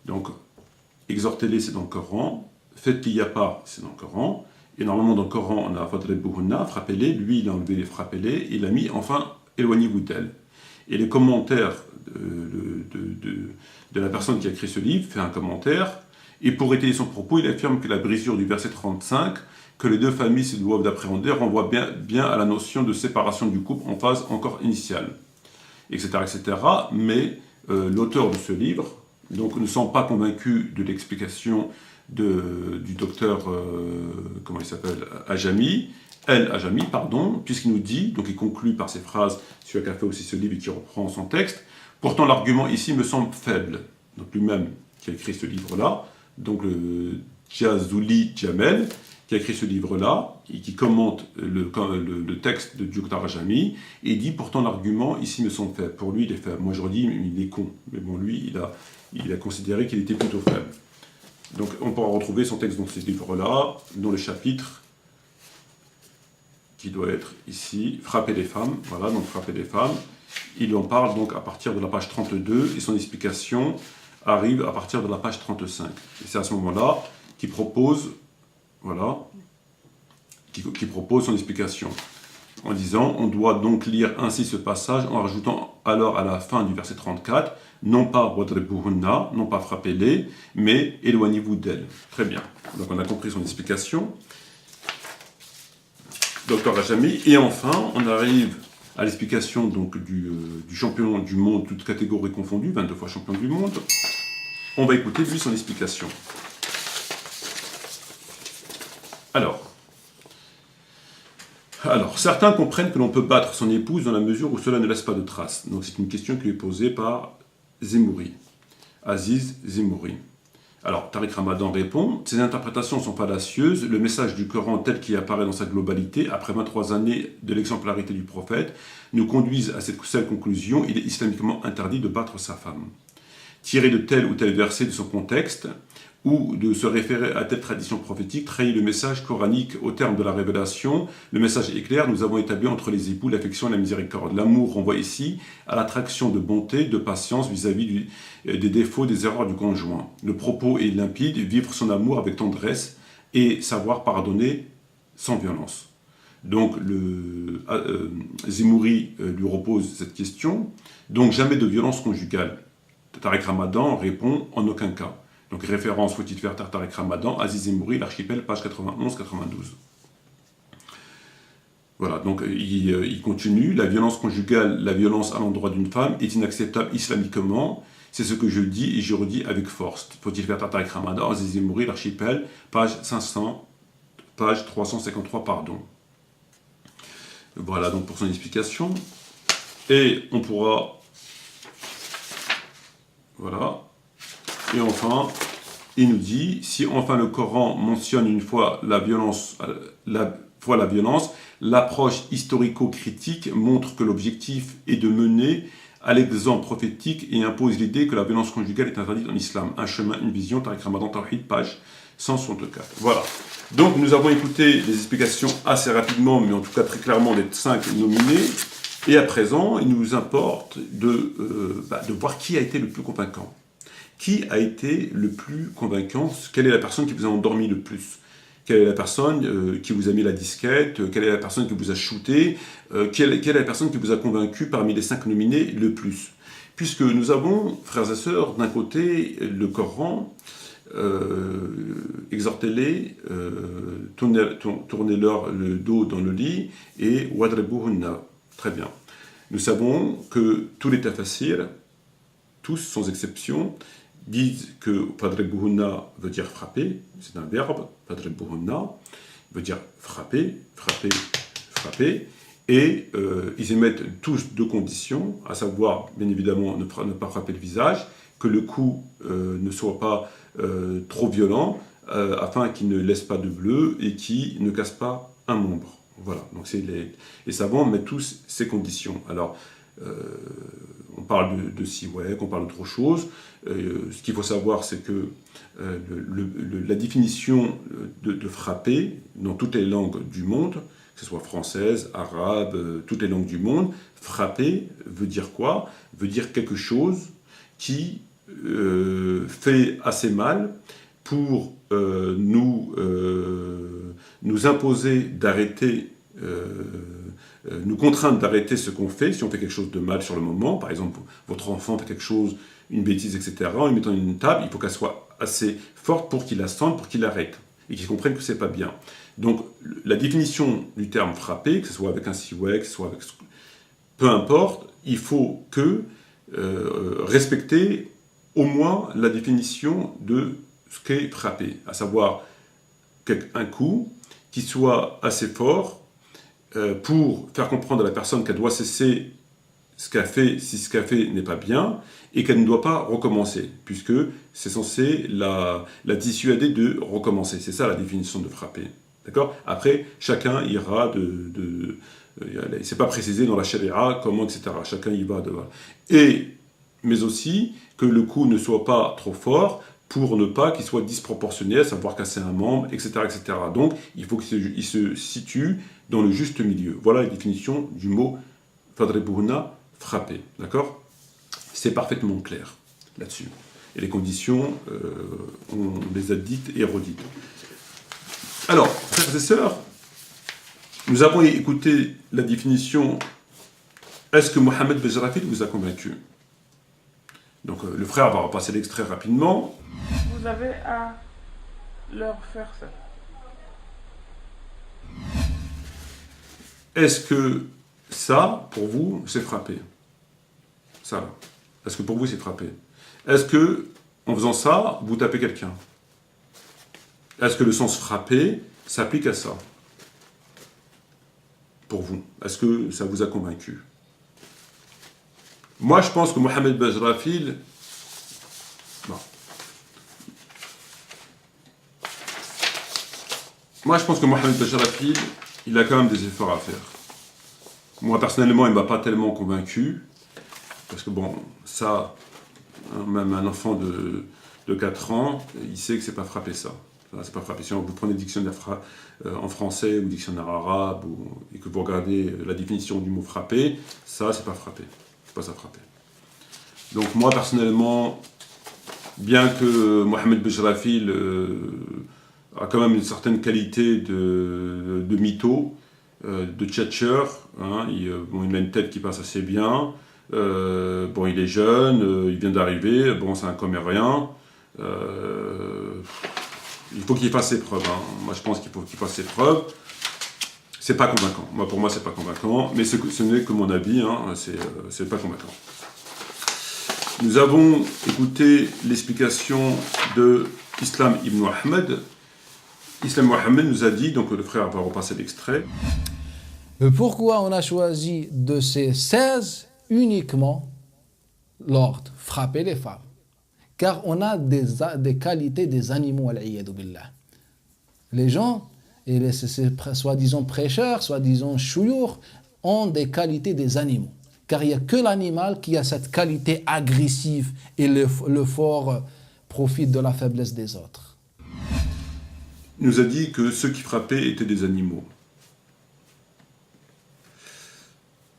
Donc, exhortez-les, c'est dans le Coran. Faites-les à part, c'est dans le Coran. Et normalement, dans le Coran, on a Wadribuhunna, frappez-les. Lui, il a enlevé les frappez-les. Il a mis, enfin, éloignez-vous d'elles. Et les commentaires de la personne qui a écrit ce livre fait un commentaire. Et pour étayer son propos, il affirme que la brisure du verset 35, que les 2 familles se doivent d'appréhender, renvoie bien à la notion de séparation du couple en phase encore initiale, etc. etc. Mais l'auteur de ce livre donc, ne semble pas convaincu de l'explication du docteur, comment il s'appelle, Ajami, puisqu'il nous dit, donc il conclut par ces phrases, celui qui a fait aussi ce livre et qui reprend son texte, pourtant l'argument ici me semble faible. Donc lui-même qui a écrit ce livre-là, donc le Jazouli Jamel, qui a écrit ce livre-là, et qui commente le texte de Dr. Ajami, et dit pourtant l'argument ici me semble faible. Pour lui, il est faible. Moi, je redis, il est con. Mais bon, lui, il a considéré qu'il était plutôt faible. Donc, on pourra retrouver son texte dans ce livre-là, dans le chapitre qui doit être ici, Frapper les femmes. Voilà, donc Frapper les femmes. Il en parle donc à partir de la page 32, et son explication arrive à partir de la page 35. Et c'est à ce moment-là qu'il propose, voilà, qui propose son explication, en disant, on doit donc lire ainsi ce passage en rajoutant alors à la fin du verset 34, non pas Wadribuhunna, non pas frappez-les, mais éloignez-vous d'elles. Très bien. Donc on a compris son explication. Docteur Ajami. Et enfin, on arrive à l'explication donc du champion du monde, toutes catégories confondues, 22 fois champion du monde. On va écouter lui son explication. Alors, certains comprennent que l'on peut battre son épouse dans la mesure où cela ne laisse pas de traces. Donc c'est une question qui est posée par Zemouri, Aziz Zemouri. Alors, Tariq Ramadan répond, ces interprétations sont fallacieuses, le message du Coran tel qu'il apparaît dans sa globalité, après 23 années de l'exemplarité du prophète, nous conduisent à cette seule conclusion, il est islamiquement interdit de battre sa femme. Tirer de tel ou tel verset de son contexte, ou de se référer à telle tradition prophétique, trahit le message coranique au terme de la révélation. Le message est clair, nous avons établi entre les époux l'affection et la miséricorde. L'amour renvoie ici à l'attraction de bonté, de patience vis-à-vis des défauts, des erreurs du conjoint. Le propos est limpide, vivre son amour avec tendresse et savoir pardonner sans violence. Donc, Zemouri lui repose cette question. Donc, jamais de violence conjugale. Tariq Ramadan répond en aucun cas. Donc, référence, faut-il faire Tariq Ramadan, Aziz Zemouri, l'archipel, page 91-92. Voilà, donc il continue. La violence conjugale, la violence à l'endroit d'une femme est inacceptable islamiquement. C'est ce que je dis et je redis avec force. Faut-il faire Tariq Ramadan, Aziz Zemouri, l'archipel, page 353, pardon. Voilà donc pour son explication. Et on pourra... Voilà. Et enfin, il nous dit, si enfin le Coran mentionne une fois la violence, l'approche historico-critique montre que l'objectif est de mener à l'exemple prophétique et impose l'idée que la violence conjugale est interdite en islam. Un chemin, une vision, Tariq Ramadan Tawhid, page 164. Voilà. Donc nous avons écouté les explications assez rapidement, mais en tout cas très clairement des 5 nominés. Et à présent, il nous importe de voir qui a été le plus convaincant. Qui a été le plus convaincant? Quelle est la personne qui vous a endormi le plus? Quelle est la personne qui vous a mis la disquette? Quelle est la personne qui vous a shooté? Quelle est la personne qui vous a convaincu parmi les 5 nominés le plus? Puisque nous avons, frères et sœurs, d'un côté le Coran, exhortez-les, tournez-leur le dos dans le lit et wadribuhunna. Très bien. Nous savons que tous les tafassirs, tous sans exception, disent que wadribuhunna veut dire frapper, c'est un verbe, wadribuhunna veut dire frapper, frapper, frapper, et ils émettent tous 2 conditions, à savoir, bien évidemment, ne pas frapper le visage, que le coup ne soit pas trop violent, afin qu'il ne laisse pas de bleu et qu'il ne casse pas un membre. Voilà, donc les savants mettent tous ces conditions. Alors, on parle de siwak, on parle d'autre chose. Ce qu'il faut savoir, c'est que la définition de frapper dans toutes les langues du monde, que ce soit française, arabe, toutes les langues du monde, frapper veut dire quoi? Veut dire quelque chose qui fait assez mal pour nous imposer d'arrêter, nous contraindre d'arrêter ce qu'on fait, si on fait quelque chose de mal sur le moment. Par exemple, votre enfant fait quelque chose, une bêtise, etc. En lui mettant une table, il faut qu'elle soit assez forte pour qu'il la sente, pour qu'il arrête, et qu'il comprenne que c'est pas bien. Donc, la définition du terme frapper, que ce soit avec un siwak, que ce soit avec... peu importe, il faut que respecter au moins la définition de ce qu'est frapper, à savoir un coup qui soit assez fort pour faire comprendre à la personne qu'elle doit cesser ce qu'elle fait si ce qu'elle fait n'est pas bien et qu'elle ne doit pas recommencer, puisque c'est censé la dissuader de recommencer. C'est ça la définition de frapper. D'accord? Après, chacun ira c'est pas précisé dans la charia, comment, etc. Chacun y va. Mais aussi que le coup ne soit pas trop fort pour ne pas qu'il soit disproportionné, à savoir casser un membre, etc. etc. Donc, il faut qu'il se situe dans le juste milieu. Voilà la définition du mot fadribuhunna, frapper. D'accord? C'est parfaitement clair là-dessus. Et les conditions, on les a dites et redites. Alors, frères et sœurs, nous avons écouté la définition. Est-ce que Mohamed Bejrafil vous a convaincu? Donc le frère va repasser l'extrait rapidement. Vous avez à leur faire ça. Est-ce que ça, pour vous, c'est frapper? Ça, là. Est-ce que pour vous, c'est frapper? Est-ce que, en faisant ça, vous tapez quelqu'un? Est-ce que le sens frapper s'applique à ça? Pour vous, est-ce que ça vous a convaincu? Moi, je pense que Mohamed Bejrafil, bon. Moi, je pense que Mohamed Bejrafil, il a quand même des efforts à faire. Moi, personnellement, il ne m'a pas tellement convaincu, parce que bon, ça, même un enfant de 4 ans, il sait que c'est pas frapper ça. C'est pas frapper. Si vous prenez le dictionnaire en français ou le dictionnaire arabe et que vous regardez la définition du mot frapper, ça, c'est pas frapper. C'est pas ça frapper. Donc moi, personnellement, bien que Mohamed Bejrafil a quand même une certaine qualité de mytho, de tchatcheur, hein, il a une tête qui passe assez bien, bon, il est jeune, il vient d'arriver, bon, c'est un comérien, il faut qu'il fasse ses preuves. Hein. Moi, je pense qu'il faut qu'il fasse ses preuves. C'est pas convaincant. Moi, pour moi, c'est pas convaincant. Mais ce n'est que mon avis. Hein. C'est pas convaincant. Nous avons écouté l'explication de Islam ibn Ahmed. Islam ibn Ahmed nous a dit, donc le frère va repasser l'extrait. Pourquoi on a choisi de ces 16 uniquement l'ordre, frapper les femmes. Car on a des qualités des animaux, al-iyadu billah. Les gens, et ces soi-disant prêcheurs, soi-disant chouyours, ont des qualités des animaux. Car il n'y a que l'animal qui a cette qualité agressive et le fort profite de la faiblesse des autres. Il nous a dit que ceux qui frappaient étaient des animaux.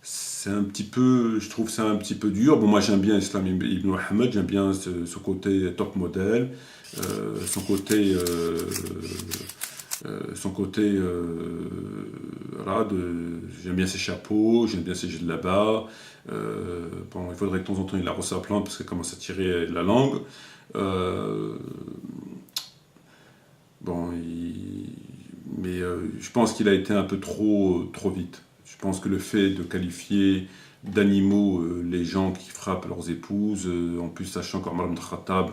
C'est un petit peu, je trouve ça un petit peu dur. Bon, moi j'aime bien Islam ibn Muhammad, j'aime bien ce côté top modèle, son côté voilà, j'aime bien ses chapeaux, j'aime bien ses jets de là-bas. Bon, il faudrait que de temps en temps il arrose sa plante parce qu'elle commence à tirer la langue. Bon, mais je pense qu'il a été un peu trop vite. Je pense que le fait de qualifier d'animaux les gens qui frappent leurs épouses, en plus sachant qu'Omar ibn Khattab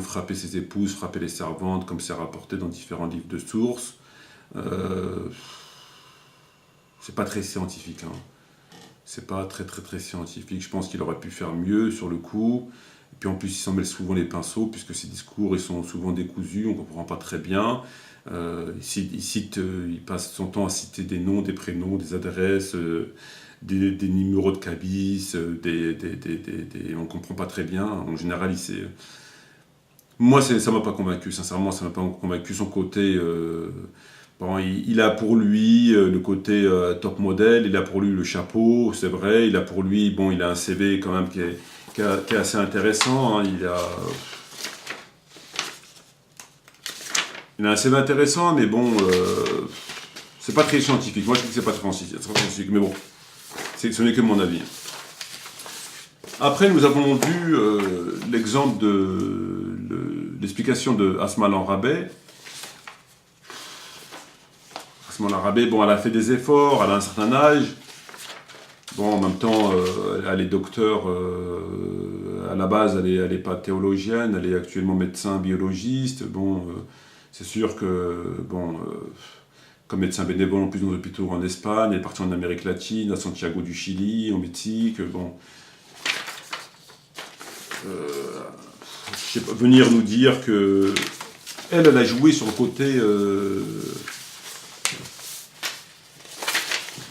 frapper ses épouses, frapper les servantes, comme c'est rapporté dans différents livres de sources, c'est pas très scientifique. Hein. C'est pas très scientifique. Je pense qu'il aurait pu faire mieux sur le coup. Et puis en plus, il s'en mêle souvent les pinceaux, puisque ses discours ils sont souvent décousus, on ne comprend pas très bien. Il passe son temps à citer des noms, des prénoms, des adresses, des numéros de cabis, on ne comprend pas très bien. En général, moi, ça ne m'a pas convaincu, sincèrement, ça ne m'a pas convaincu. Son côté, bon, il a pour lui le côté top modèle, il a pour lui le chapeau, c'est vrai, il a pour lui, bon, il a un CV quand même qui est assez intéressant, hein, il a un CV intéressant, mais bon, c'est pas très scientifique. Moi, je dis que c'est pas très scientifique, mais bon, ce n'est que mon avis. Après, nous avons vu l'exemple de l'explication de Asma al-Rabais. Asma al-Rabais, bon, elle a fait des efforts, elle a un certain âge. Bon, en même temps, elle est docteur, à la base, elle n'est pas théologienne, elle est actuellement médecin biologiste. Bon, c'est sûr que, bon, comme médecin bénévole en plus dans les hôpitaux en Espagne, elle est partie en Amérique latine, à Santiago du Chili, au Mexique, bon. Je sais pas, venir nous dire que elle a joué sur le côté...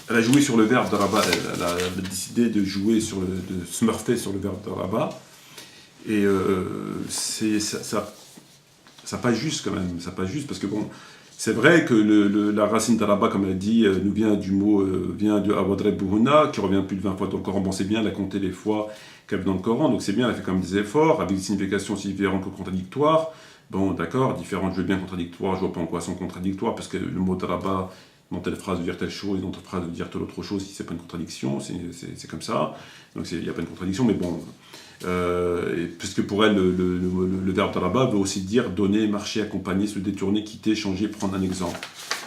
Elle a joué sur le verbe de Rabat, elle a décidé de jouer de smurfer sur le verbe de Rabat. Et ça pas juste quand même, ça pas juste parce que bon, c'est vrai que la racine de Rabat, comme elle dit, nous vient du mot, vient de Awadre Bouhouna, qui revient plus de 20 fois dans le Coran. Bon, c'est bien, elle a compté les fois qu'elle est dans le Coran, donc c'est bien, elle a fait quand même des efforts, avec des significations aussi différentes que contradictoires. Bon, d'accord, différentes, je veux bien contradictoires, je vois pas en quoi elles sont contradictoires, parce que le mot de Rabat, dans telle phrase veut dire telle chose, et dans telle phrase veut dire telle autre chose, si c'est pas une contradiction, c'est comme ça. Donc il n'y a pas de contradiction, mais bon. Puisque pour elle, le verbe Rabat veut aussi dire donner, marcher, accompagner, se détourner, quitter, changer, prendre un exemple.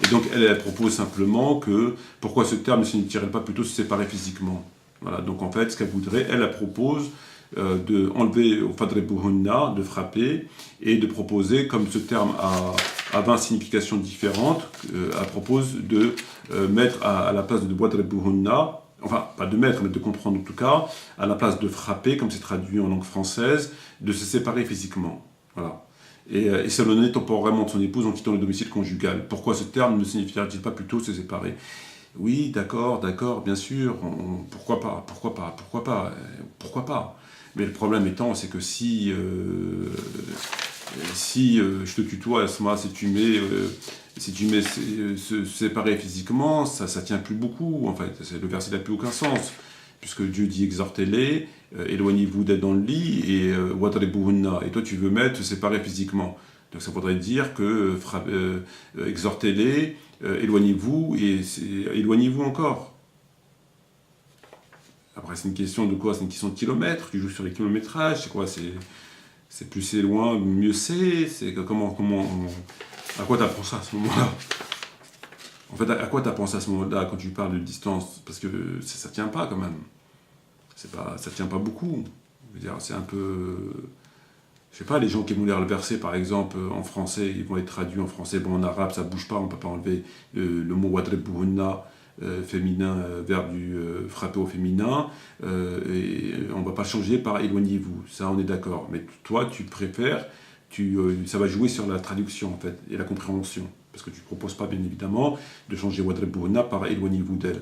Et donc elle propose simplement que, pourquoi ce terme ne signifierait pas plutôt se séparer physiquement? Voilà, donc en fait, ce qu'elle voudrait, elle propose de enlever au Fadre Bouhouna, de frapper, et de proposer, comme ce terme a 20 significations différentes, elle propose de mettre à la place de Fadre Bouhouna, enfin, pas de mettre, mais de comprendre en tout cas, à la place de frapper, comme c'est traduit en langue française, de se séparer physiquement. Voilà. Et s'éloigner temporairement de son épouse en quittant le domicile conjugal. Pourquoi ce terme ne signifierait-il pas plutôt se séparer? Oui, d'accord, bien sûr, pourquoi pas. Mais le problème étant, c'est que si je te tutoie, Asma, si tu mets se séparer physiquement, ça tient plus beaucoup, en fait. Le verset n'a plus aucun sens, puisque Dieu dit exhortez-les, éloignez-vous d'être dans le lit, et wadribuhunna, et toi tu veux mettre se séparer physiquement. Donc ça voudrait dire que exhortez-les, éloignez-vous, et éloignez-vous encore. Après, c'est une question de quoi? C'est une question de kilomètres, tu joues sur les kilométrages, c'est quoi? C'est plus c'est loin, mieux c'est comment à quoi t'apprends ça à ce moment-là? En fait, à quoi t'apprends ça à ce moment-là quand tu parles de distance? Parce que ça tient pas quand même. Ça tient pas beaucoup. Je veux dire, c'est un peu... Je sais pas, les gens qui vont lire le verset, par exemple, en français, ils vont être traduits en français. Bon, en arabe, ça bouge pas, on peut pas enlever le mot wadribuhunna féminin, verbe du frapper au féminin, et on ne va pas changer par éloignez-vous, ça on est d'accord. Mais toi, tu préfères, ça va jouer sur la traduction en fait, et la compréhension. Parce que tu ne proposes pas bien évidemment de changer wadribuhunna par éloignez-vous d'elle.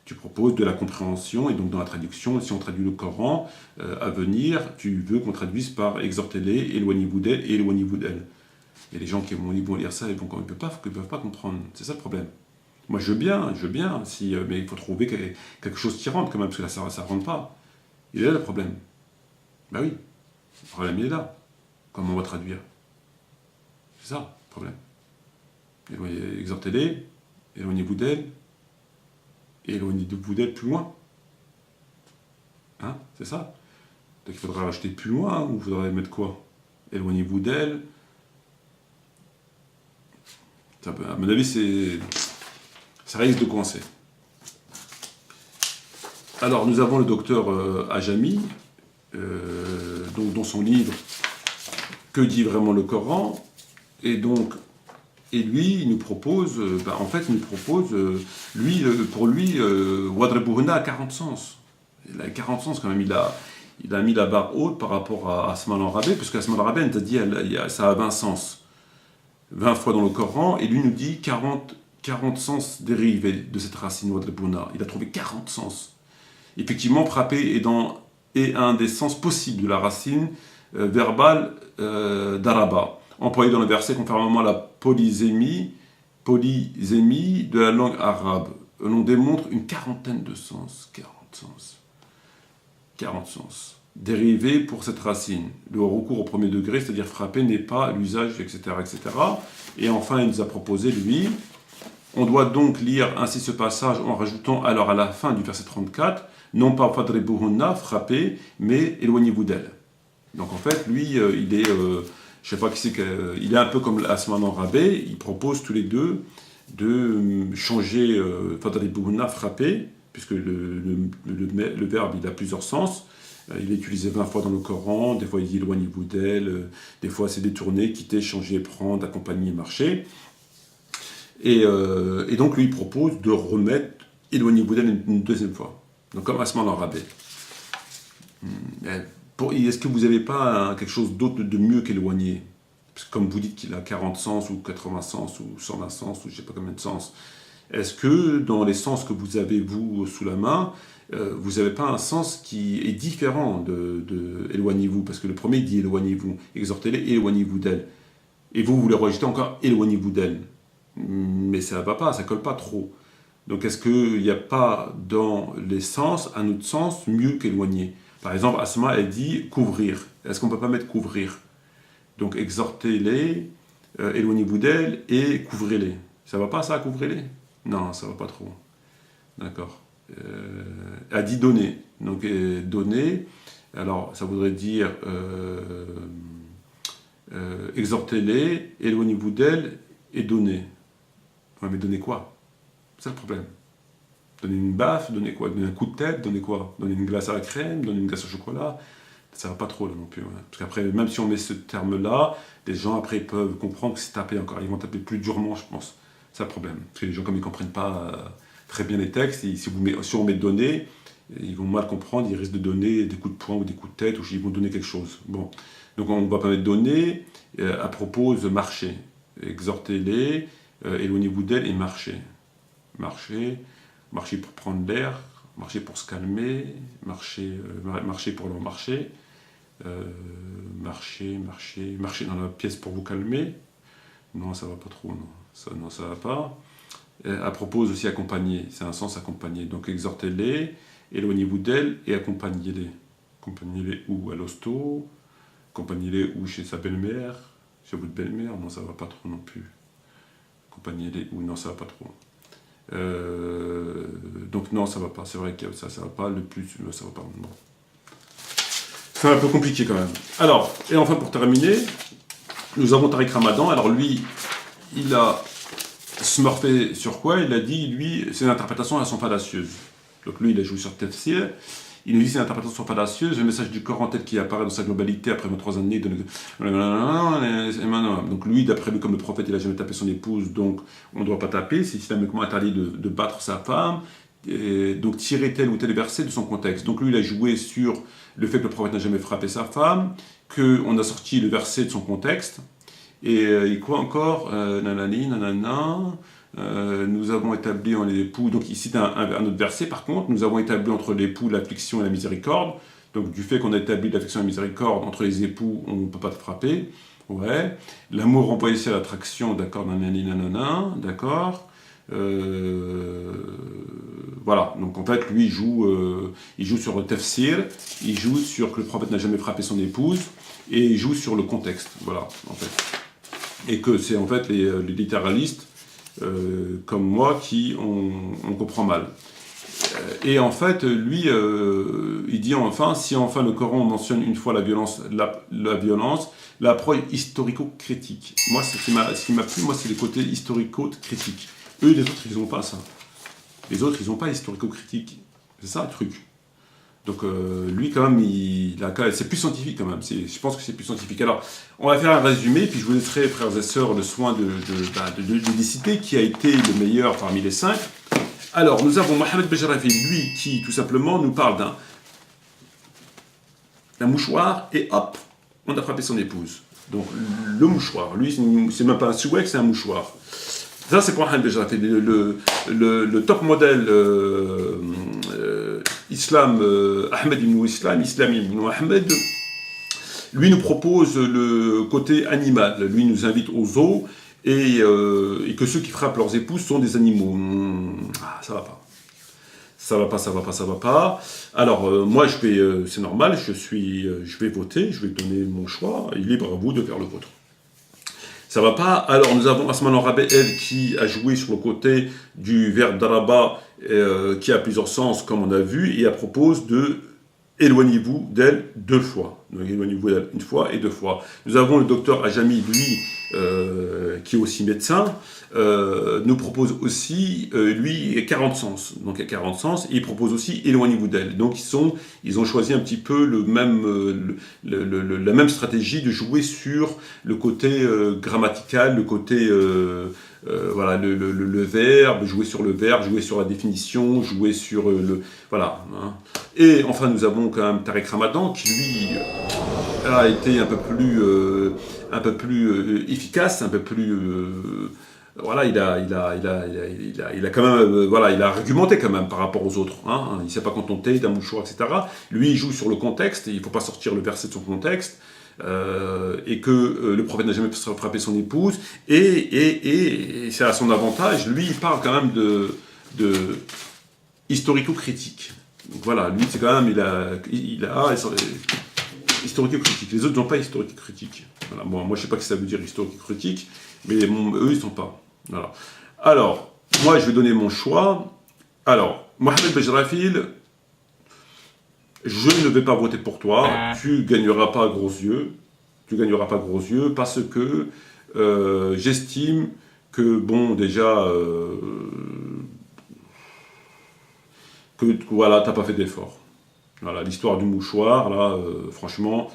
Tu proposes de la compréhension, et donc dans la traduction, si on traduit le Coran à venir, tu veux qu'on traduise par exhortez-les, éloignez-vous d'elle, et éloignez-vous d'elle. Et les gens qui vont lire ça, ils ne peuvent pas comprendre. C'est ça le problème. Moi je veux bien, mais il faut trouver quelque chose qui rentre quand même, parce que là ça ne rentre pas. Il est là le problème. Ben oui, le problème il est là. Comment on va traduire? C'est ça le problème. Exhortez-les, éloignez-vous d'elle, et éloignez-vous d'elle plus loin. Hein? C'est ça. Donc il faudra rajouter plus loin, ou il faudrait mettre quoi? Éloignez-vous d'elle. À mon avis, ça risque de coincer. Alors, nous avons le docteur Ajami, donc, dans son livre « Que dit vraiment le Coran ?» et lui, il nous propose, pour lui, Wadribuhunna a 40 sens. Il a 40 sens quand même, il a mis la barre haute par rapport à Asma al-Rabi, parce qu'Asma al-Rabi, elle t'a dit, ça a 20 sens. 20 fois dans le Coran, et lui nous dit 40 sens dérivés de cette racine Wadribuhunna. Il a trouvé 40 sens. Effectivement, frapper est un des sens possibles de la racine verbale d'Araba, employée dans le verset conformément à la polysémie de la langue arabe. On démontre une quarantaine de sens. 40 sens. Dérivé pour cette racine. Le recours au premier degré, c'est-à-dire frapper, n'est pas l'usage, etc., etc. Et enfin, il nous a proposé, lui, on doit donc lire ainsi ce passage en rajoutant alors à la fin du verset 34, non pas fadribuhunna, frapper, mais éloignez-vous d'elle. Donc en fait, lui, il est, je sais pas qui c'est, il est un peu comme Asma al-Rabi, il propose tous les deux de changer fadribuhunna, frapper, puisque le verbe, il a plusieurs sens. Il est utilisé 20 fois dans le Coran, des fois il dit éloignez-vous d'elle, des fois c'est détourné, quitter, changer, prendre, accompagner, marcher. Et donc lui il propose de remettre éloignez-vous d'elle une deuxième fois. Donc comme Asma al-Rabi. Est-ce que vous n'avez pas quelque chose d'autre de mieux qu'éloigner? Parce que comme vous dites qu'il a 40 sens, ou 80 sens, ou 120 sens, ou je ne sais pas combien de sens. Est-ce que dans les sens que vous avez, vous, sous la main, vous n'avez pas un sens qui est différent de éloignez-vous? Parce que le premier dit éloignez-vous, exhortez-les, éloignez-vous d'elle. Et vous le rejetez encore, éloignez-vous d'elle. Mais ça ne va pas, ça ne colle pas trop. Donc est-ce qu'il n'y a pas dans les sens un autre sens mieux qu'éloigner? Par exemple, Asma, elle dit couvrir. Est-ce qu'on ne peut pas mettre couvrir? Donc exhortez-les, éloignez-vous d'elle et couvrez-les. Ça ne va pas ça, couvrez-les? Non, ça ne va pas trop. D'accord. Elle dit donner. Donc donner, alors ça voudrait dire exhortez-les, éloignez-vous d'elle et donnez. Ouais, mais donnez quoi? C'est le problème. Donner une baffe, donner quoi? Donner un coup de tête, donner quoi? Donner une glace à la crème, donner une glace au chocolat? Ça va pas trop là non plus. Ouais. Parce qu'après, même si on met ce terme-là, les gens après peuvent comprendre que c'est taper encore. Ils vont taper plus durement, je pense. C'est le problème. Parce que les gens, comme ils ne comprennent pas très bien les textes, si on met donner, ils vont mal comprendre, ils risquent de donner des coups de poing ou des coups de tête, ou ils vont donner quelque chose. Bon. Donc on ne va pas mettre donner, à propos de marcher. Exhortez-les, éloignez-vous d'elle et marchez. Marcher pour prendre l'air, marcher pour se calmer, marcher pour leur marcher, marcher dans la pièce pour vous calmer. Non, ça va pas trop, non. Ça va pas. À propos aussi accompagner, c'est un sens accompagner. Donc exhortez-les, éloignez-vous d'elle et accompagnez-les. Accompagnez-les où? À l'hosto, accompagnez-les où? Chez sa belle-mère, chez votre belle-mère? Non, ça va pas trop non plus. Accompagnez-les où? Non, ça va pas trop. Donc non, ça va pas. C'est vrai que ça va pas. Le plus, ça va pas. Bon. C'est un peu compliqué quand même. Alors, et enfin pour terminer, nous avons Tariq Ramadan. Alors lui, il a smurfé sur quoi? Il a dit, lui, ses interprétations elles sont fallacieuses. Donc lui, il a joué sur Tafsir. il nous dit c'est une interprétation fallacieuse, le message du Coran tel qu'il apparaît dans sa globalité après 23 années de... Donc lui, d'après lui, comme le prophète, il n'a jamais tapé son épouse, donc on ne doit pas taper, c'est islamiquement interdit de battre sa femme, et donc tirer tel ou tel verset de son contexte. Donc lui, il a joué sur le fait que le prophète n'a jamais frappé sa femme, qu'on a sorti le verset de son contexte, et quoi encore, nanani, nanana... nous avons établi en l'époux, donc il cite un autre verset par contre, nous avons établi entre l'époux l'affliction et la miséricorde, donc du fait qu'on a établi l'affliction et la miséricorde entre les époux, on ne peut pas te frapper, ouais, l'amour renvoie ici à l'attraction, d'accord, nanani, nanana, d'accord, voilà, donc en fait lui il joue sur le tafsir, il joue sur que le prophète n'a jamais frappé son épouse, et il joue sur le contexte, voilà, en fait, et que c'est en fait les littéralistes comme moi qui on comprend mal. Et en fait, lui, il dit enfin, si enfin le Coran mentionne une fois la violence, l'approche historico-critique. Moi, ce qui m'a plu, moi, c'est les côtés historico-critiques. Eux, les autres, ils n'ont pas ça. Les autres, ils n'ont pas historico-critique. C'est ça le truc. Donc lui, quand même, c'est plus scientifique quand même. Je pense que c'est plus scientifique. Alors, on va faire un résumé, puis je vous laisserai, frères et sœurs, le soin de décider qui a été le meilleur parmi les 5. Alors, nous avons Mohamed Bejrafi, lui, qui, tout simplement, nous parle d'un mouchoir, et hop, on a frappé son épouse. Donc, le mouchoir, lui, c'est même pas un souhait, c'est un mouchoir. Ça, c'est pour Mohamed Bejrafi, le top modèle Islam, Ahmed ibn Ahmed, lui nous propose le côté animal. Lui nous invite au zoo et que ceux qui frappent leurs épouses sont des animaux. Ça va pas. Ça va pas. Alors, moi, c'est normal, je vais voter, je vais donner mon choix, et libre à vous de faire le vôtre. Ça va pas. Alors, nous avons Asman Rabé, elle, qui a joué sur le côté du verbe daraba, qui a plusieurs sens, comme on a vu, et elle propose de éloignez-vous d'elle 2 fois. Donc, éloignez-vous d'elle 1 fois et 2 fois. Nous avons le docteur Ajami, lui, qui est aussi médecin, nous propose aussi, lui, 40 sens. Donc, il y a 40 sens, et il propose aussi éloignez-vous d'elle. Donc, ils ont choisi un petit peu la même stratégie de jouer sur le côté grammatical, le côté, voilà, le verbe, jouer sur le verbe, jouer sur la définition, jouer sur voilà. Hein. Et enfin, nous avons quand même Tariq Ramadan, qui lui a été un peu plus efficace, un peu plus voilà, il a quand même, voilà, il a argumenté quand même par rapport aux autres. Hein. Il ne s'est pas contenté d'un mouchoir, etc. Lui, il joue sur le contexte, et il ne faut pas sortir le verset de son contexte, et que le prophète n'a jamais frappé son épouse, et c'est à son avantage. Lui, il parle quand même de historico-critique. Donc voilà, lui, c'est quand même, il a historico-critique. Les autres n'ont pas historico-critique. Voilà. Bon, moi, je ne sais pas ce que ça veut dire historico-critique, mais eux, ils ne sont pas. Voilà. Alors, moi, je vais donner mon choix. Alors, Mohamed Bejrafil, je ne vais pas voter pour toi. Tu gagneras pas gros yeux. Parce que j'estime que, bon, déjà, que voilà, t'as pas fait d'effort. Voilà, l'histoire du mouchoir, là, franchement,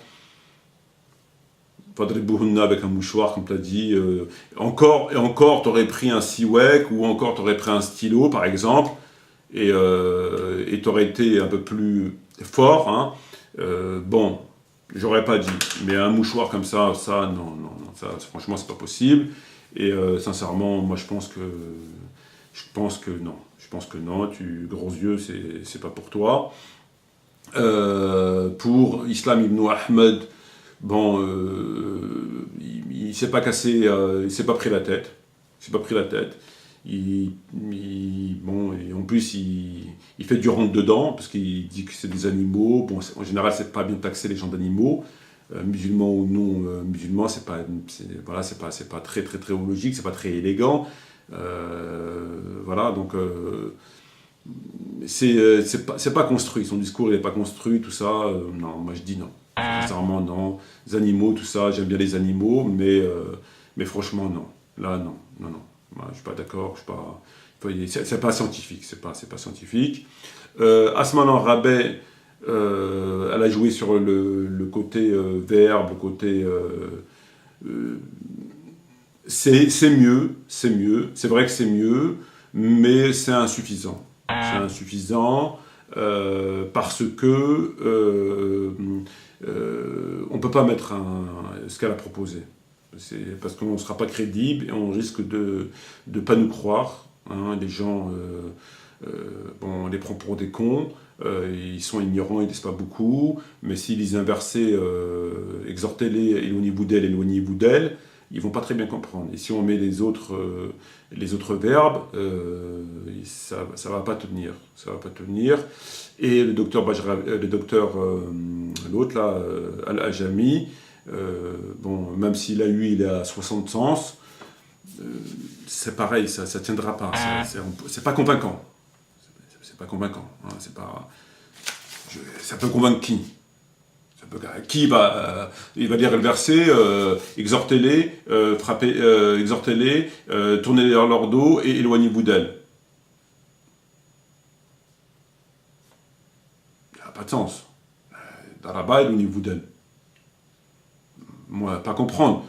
Fadribouhunna avec un mouchoir, comme tu as dit, encore, t'aurais pris un siwek, ou encore t'aurais pris un stylo, par exemple, et t'aurais été un peu plus fort, hein. Bon, j'aurais pas dit, mais un mouchoir comme ça, non, ça, franchement, c'est pas possible, et sincèrement, moi, je pense que non. Je pense que non, gros yeux, c'est pas pour toi. Pour Islam ibn Ahmed, bon, il s'est pas cassé, il s'est pas pris la tête. Bon, et en plus, il fait du rentre-dedans, parce qu'il dit que c'est des animaux. Bon, en général, c'est pas bien taxer les gens d'animaux. Musulmans ou non musulmans, c'est pas très très très logique, c'est pas très élégant. Voilà, donc c'est pas construit, son discours il n'est pas construit, tout ça, non, moi je dis non, sincèrement non, les animaux, tout ça, j'aime bien les animaux, mais franchement non, là non, moi, je suis pas d'accord, c'est pas scientifique, c'est pas scientifique. Asman Rabé, Elle a joué sur le côté verbe, le côté... c'est mieux. C'est vrai que c'est mieux, mais c'est insuffisant. C'est insuffisant parce que on ne peut pas mettre ce qu'elle a proposé. C'est parce qu'on ne sera pas crédible et on risque de ne pas nous croire. Hein. Les gens, on les prend pour des cons, ils sont ignorants, ils ne disent pas beaucoup, mais s'ils lisent un verset, exhortez-les, éloignez-vous d'elle, ils ne vont pas très bien comprendre. Et si on met les autres verbes, ça ne va pas tenir. Ça va pas tenir. Et le docteur l'autre là, Al-Ajami, même s'il est à 60 sens, c'est pareil, ça ne tiendra pas. C'est pas convaincant. C'est pas convaincant. Hein, ça peut convaincre qui? Qui va lire le verset, exhortez-les, exhortez-les, tournez leur dos et éloignez-vous d'elle. Ça n'a pas de sens. Daraba, éloignez-vous d'elle. Moi, pas comprendre.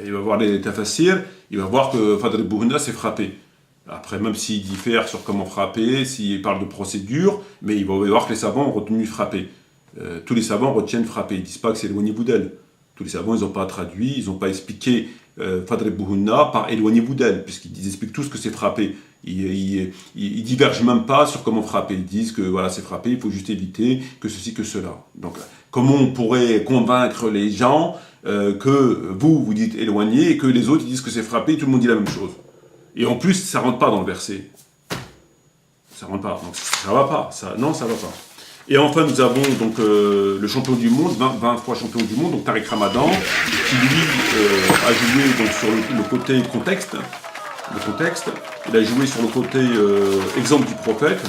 Il va voir les tafassirs, il va voir que Fadl Bouhna s'est frappé. Après, même s'il diffère sur comment frapper, s'il parle de procédure, mais il va voir que les savants ont retenu frapper. Tous les savants retiennent frapper, ils ne disent pas que c'est éloignez-vous d'elle. Tous les savants, ils n'ont pas traduit, ils n'ont pas expliqué Fadl Bouhna par éloignez-vous d'elle, puisqu'ils expliquent tous que c'est frapper. Ils divergent même pas sur comment frapper. Ils disent que voilà, c'est frapper, il faut juste éviter que ceci, que cela. Donc, comment on pourrait convaincre les gens que vous dites éloigner et que les autres ils disent que c'est frapper, tout le monde dit la même chose. Et en plus, ça ne rentre pas dans le verset. Ça ne rentre pas. Donc, ça ne va pas. Non, ça ne va pas. Et enfin, nous avons donc le champion du monde, 20 fois champion du monde, donc Tariq Ramadan, qui lui a joué donc, sur le côté contexte. Il a joué sur le côté exemple du prophète.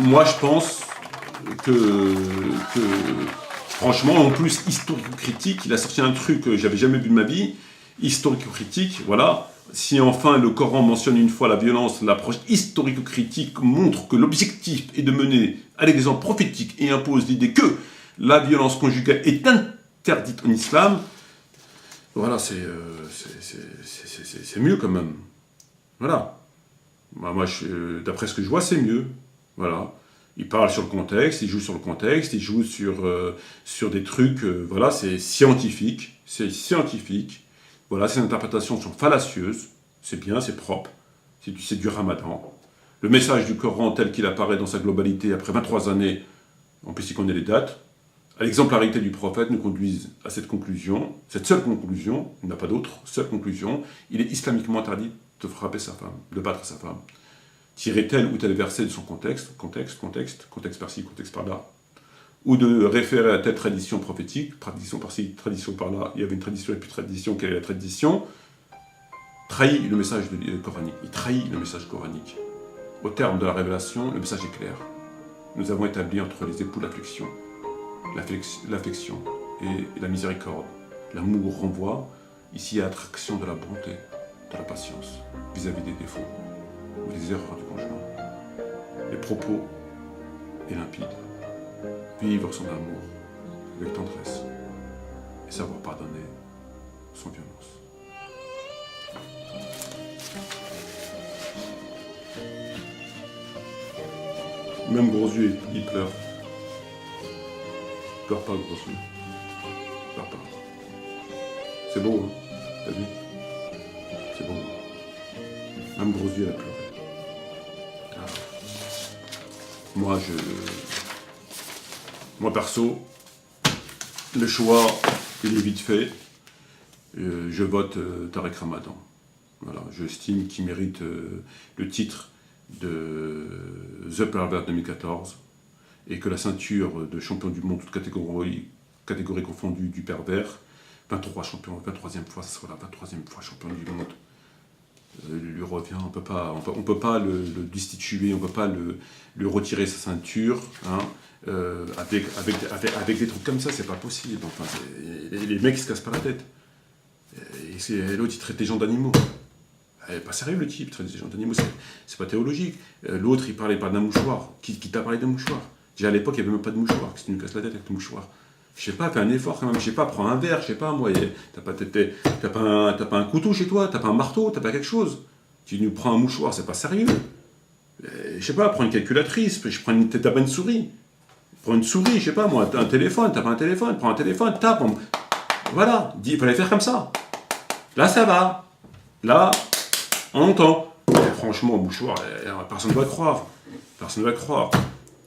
Moi, je pense que franchement, en plus, historico-critique, il a sorti un truc que j'avais jamais vu de ma vie, historico-critique, voilà. Si enfin le Coran mentionne une fois la violence, l'approche historico-critique montre que l'objectif est de mener à l'exemple prophétique et impose l'idée que la violence conjugale est interdite en islam, voilà, c'est mieux quand même. Voilà. Moi, d'après ce que je vois, c'est mieux. Voilà. Il parle sur le contexte, il joue sur le contexte, il joue sur des trucs, voilà, c'est scientifique. Voilà, ces interprétations sont fallacieuses, c'est bien, c'est propre, c'est du Ramadan. Le message du Coran tel qu'il apparaît dans sa globalité après 23 années, en plus il connaît les dates, à l'exemplarité du prophète nous conduisent à cette conclusion, cette seule conclusion, il n'y en a pas d'autre, seule conclusion, il est islamiquement interdit de frapper sa femme, de battre sa femme. Tirer tel ou tel verset de son contexte par-ci, contexte par-là, ou de référer à telle tradition prophétique, tradition par-ci, tradition par-là, il y avait une tradition et puis tradition, quelle est la tradition, trahit le message coranique. Il trahit le message coranique. Au terme de la révélation, le message est clair. Nous avons établi entre les époux l'affection et la miséricorde. L'amour renvoie ici à l'attraction de la bonté, de la patience, vis-à-vis des défauts ou des erreurs du conjoint. Les propos est limpide. Vivre son amour avec tendresse et savoir pardonner sans violence. Même gros yeux, il pleure. Il pleure pas, gros yeux. Il pleure pas. C'est beau, hein? T'as vu? C'est beau. Même gros yeux, il a pleuré. Moi, perso, le choix, il est vite fait. Je vote Tariq Ramadan. Voilà, j'estime qu'il mérite le titre de The Pervert 2014 et que la ceinture de champion du monde, toute catégorie confondue du pervers, 23e fois, ce sera la 23e fois champion du monde, lui revient. On peut pas le destituer, on peut pas lui retirer sa ceinture, hein, avec des trucs comme ça, c'est pas possible. Enfin, les mecs ils se cassent pas la tête. Et l'autre il traite les gens d'animaux. Pas sérieux le type, traiter des gens d'animaux, c'est pas théologique. L'autre, il parlait d'un mouchoir. Qui t'a parlé d'un mouchoir? Déjà à l'époque, il n'y avait même pas de mouchoir. Qu'est-ce que tu nous casses la tête avec le mouchoir? Je sais pas, fais un effort quand même. Je sais pas, prends un verre, je sais pas, moi. T'as pas un couteau chez toi, t'as pas un marteau, t'as pas quelque chose. Tu nous prends un mouchoir, c'est pas sérieux. Je sais pas, prends une calculatrice, t'as pas une souris. Prends une souris, je sais pas, moi, un téléphone, t'as pas un téléphone, prends un téléphone, tape. Voilà, il fallait faire comme ça. Là, ça va. Là, on entend. Franchement, mouchoir, personne ne va croire. Personne ne va croire.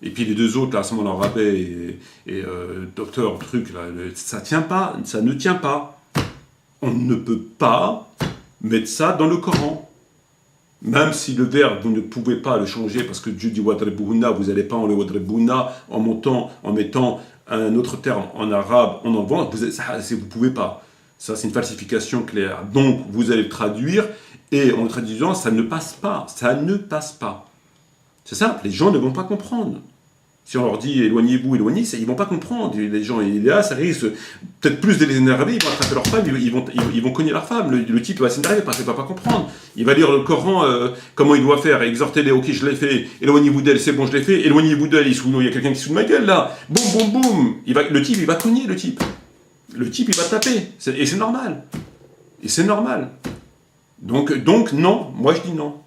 Et puis les deux autres, là, à ce moment-là, Rabais et docteur, truc, là, ça tient pas, ça ne tient pas. On ne peut pas mettre ça dans le Coran. Même si le verbe, vous ne pouvez pas le changer, parce que Dieu dit Wadribuhunna, vous n'allez pas en le Wadribuhunna en mettant un autre terme en arabe, en enlevant, vous ne pouvez pas. Ça, c'est une falsification claire. Donc, vous allez le traduire, et en le traduisant, ça ne passe pas. Ça ne passe pas. C'est simple, les gens ne vont pas comprendre. Si on leur dit éloignez-vous, éloignez, ils ne vont pas comprendre. Les gens, là, ça risque peut-être plus de les énerver, ils vont attraper leur femme, ils vont cogner leur femme. Le type va s'énerver parce qu'il ne va pas comprendre. Il va lire le Coran, comment il doit faire, exhortez-les, ok, je l'ai fait, éloignez-vous d'elle, c'est bon, je l'ai fait, éloignez-vous d'elle, il y a quelqu'un qui se fout de ma gueule là, boum, boum, boum. Le type, il va cogner, le type. Le type, il va taper. Et c'est normal. Et c'est normal. Donc, non, moi je dis non.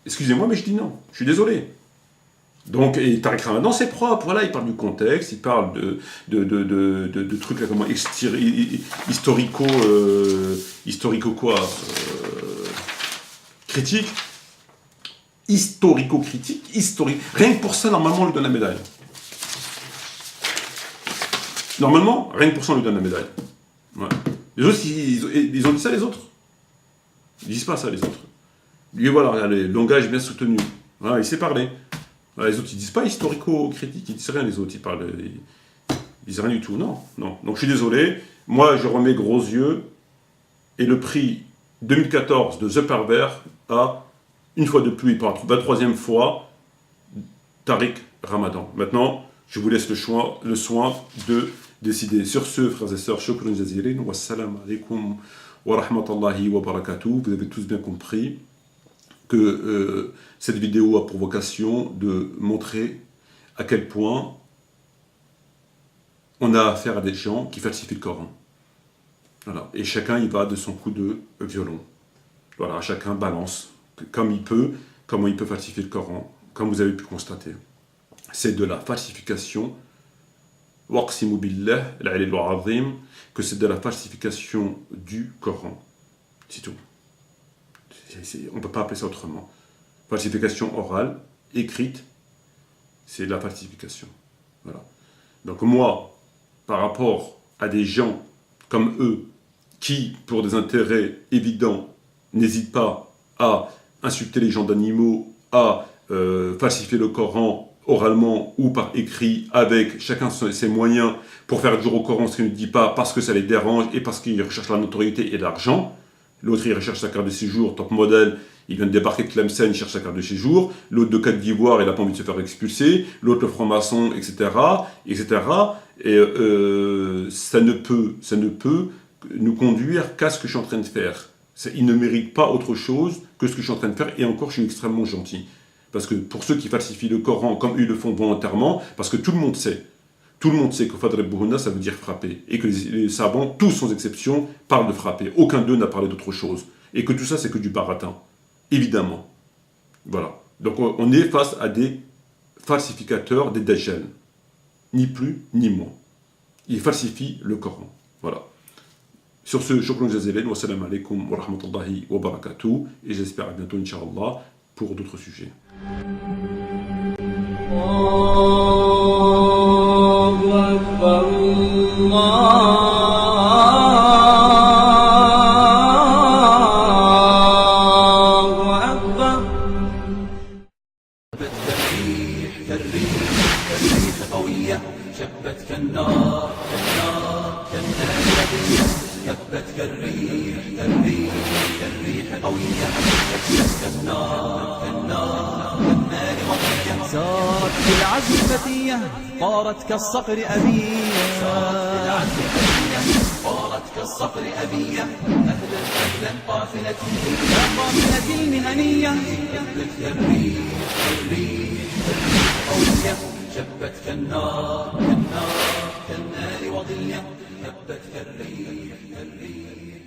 Excusez-moi, mais je dis non. Je suis désolé. Donc, et Tariq Ramadan, c'est propre, voilà, il parle du contexte, il parle de trucs là, comment, critique, historico-critique, rien que pour ça, normalement, on lui donne la médaille. Normalement, rien que pour ça, on lui donne la médaille. Ouais. Les autres, ils ont dit ça, les autres. Ils disent pas ça, les autres. Lui, voilà, le langage bien soutenu. Voilà, il sait parler. Voilà, les autres, ils disent pas historico-critique, ils disent rien, les autres, ils disent rien du tout, non. Donc je suis désolé, moi je remets gros yeux, et le prix 2014 de The Pervers a, une fois de plus, pour la 23e fois, Tariq Ramadan. Maintenant, je vous laisse le soin de décider. Sur ce, frères et sœurs, shukran jazirin, wassalamu alaikum wa rahmatullahi wa barakatuh. Vous avez tous bien compris que cette vidéo a pour vocation de montrer à quel point on a affaire à des gens qui falsifient le Coran. Voilà. Et chacun y va de son coup de violon. Voilà, chacun balance comme il peut, comment il peut falsifier le Coran, comme vous avez pu constater. C'est de la falsification, waqsimu billah, al-'aliyyul 'azim, que c'est de la falsification du Coran. C'est tout. On ne peut pas appeler ça autrement. Falsification orale, écrite, c'est de la falsification. Voilà. Donc moi, par rapport à des gens comme eux, qui, pour des intérêts évidents, n'hésitent pas à insulter les gens d'animaux, à falsifier le Coran oralement ou par écrit, avec chacun ses moyens pour faire dur au Coran ce qu'il ne dit pas, parce que ça les dérange et parce qu'ils recherchent la notoriété et l'argent. L'autre, il recherche sa carte de séjour, top modèle, il vient de débarquer de Tlemcen, il cherche sa carte de séjour. L'autre de Côte d'Ivoire, il n'a pas envie de se faire expulser. L'autre, le franc-maçon, etc. etc. Et ça ne peut nous conduire qu'à ce que je suis en train de faire. Il ne mérite pas autre chose que ce que je suis en train de faire, et encore, je suis extrêmement gentil. Parce que pour ceux qui falsifient le Coran, comme ils le font volontairement, parce que tout le monde sait que Fadribuhunna, ça veut dire frapper. Et que les savants, tous sans exception, parlent de frapper. Aucun d'eux n'a parlé d'autre chose. Et que tout ça, c'est que du baratin. Évidemment. Voilà. Donc on est face à des falsificateurs, des dajjal. Ni plus, ni moins. Ils falsifient le Coran. Voilà. Sur ce, shukran jazilan, wa salam alaikum wa rahmatullahi wa barakatuh. Et j'espère à bientôt, Inch'Allah, pour d'autres sujets. سارت بالعزم فتية طارت كالصقر أبية صارت كالصقر أبية. أهلا أهلا قافلتي يا قافلتي المهنية، هبت كالريح كالريح قوية، شبت كالنار كالنار كالنار وضية، هبت كالريح كالريح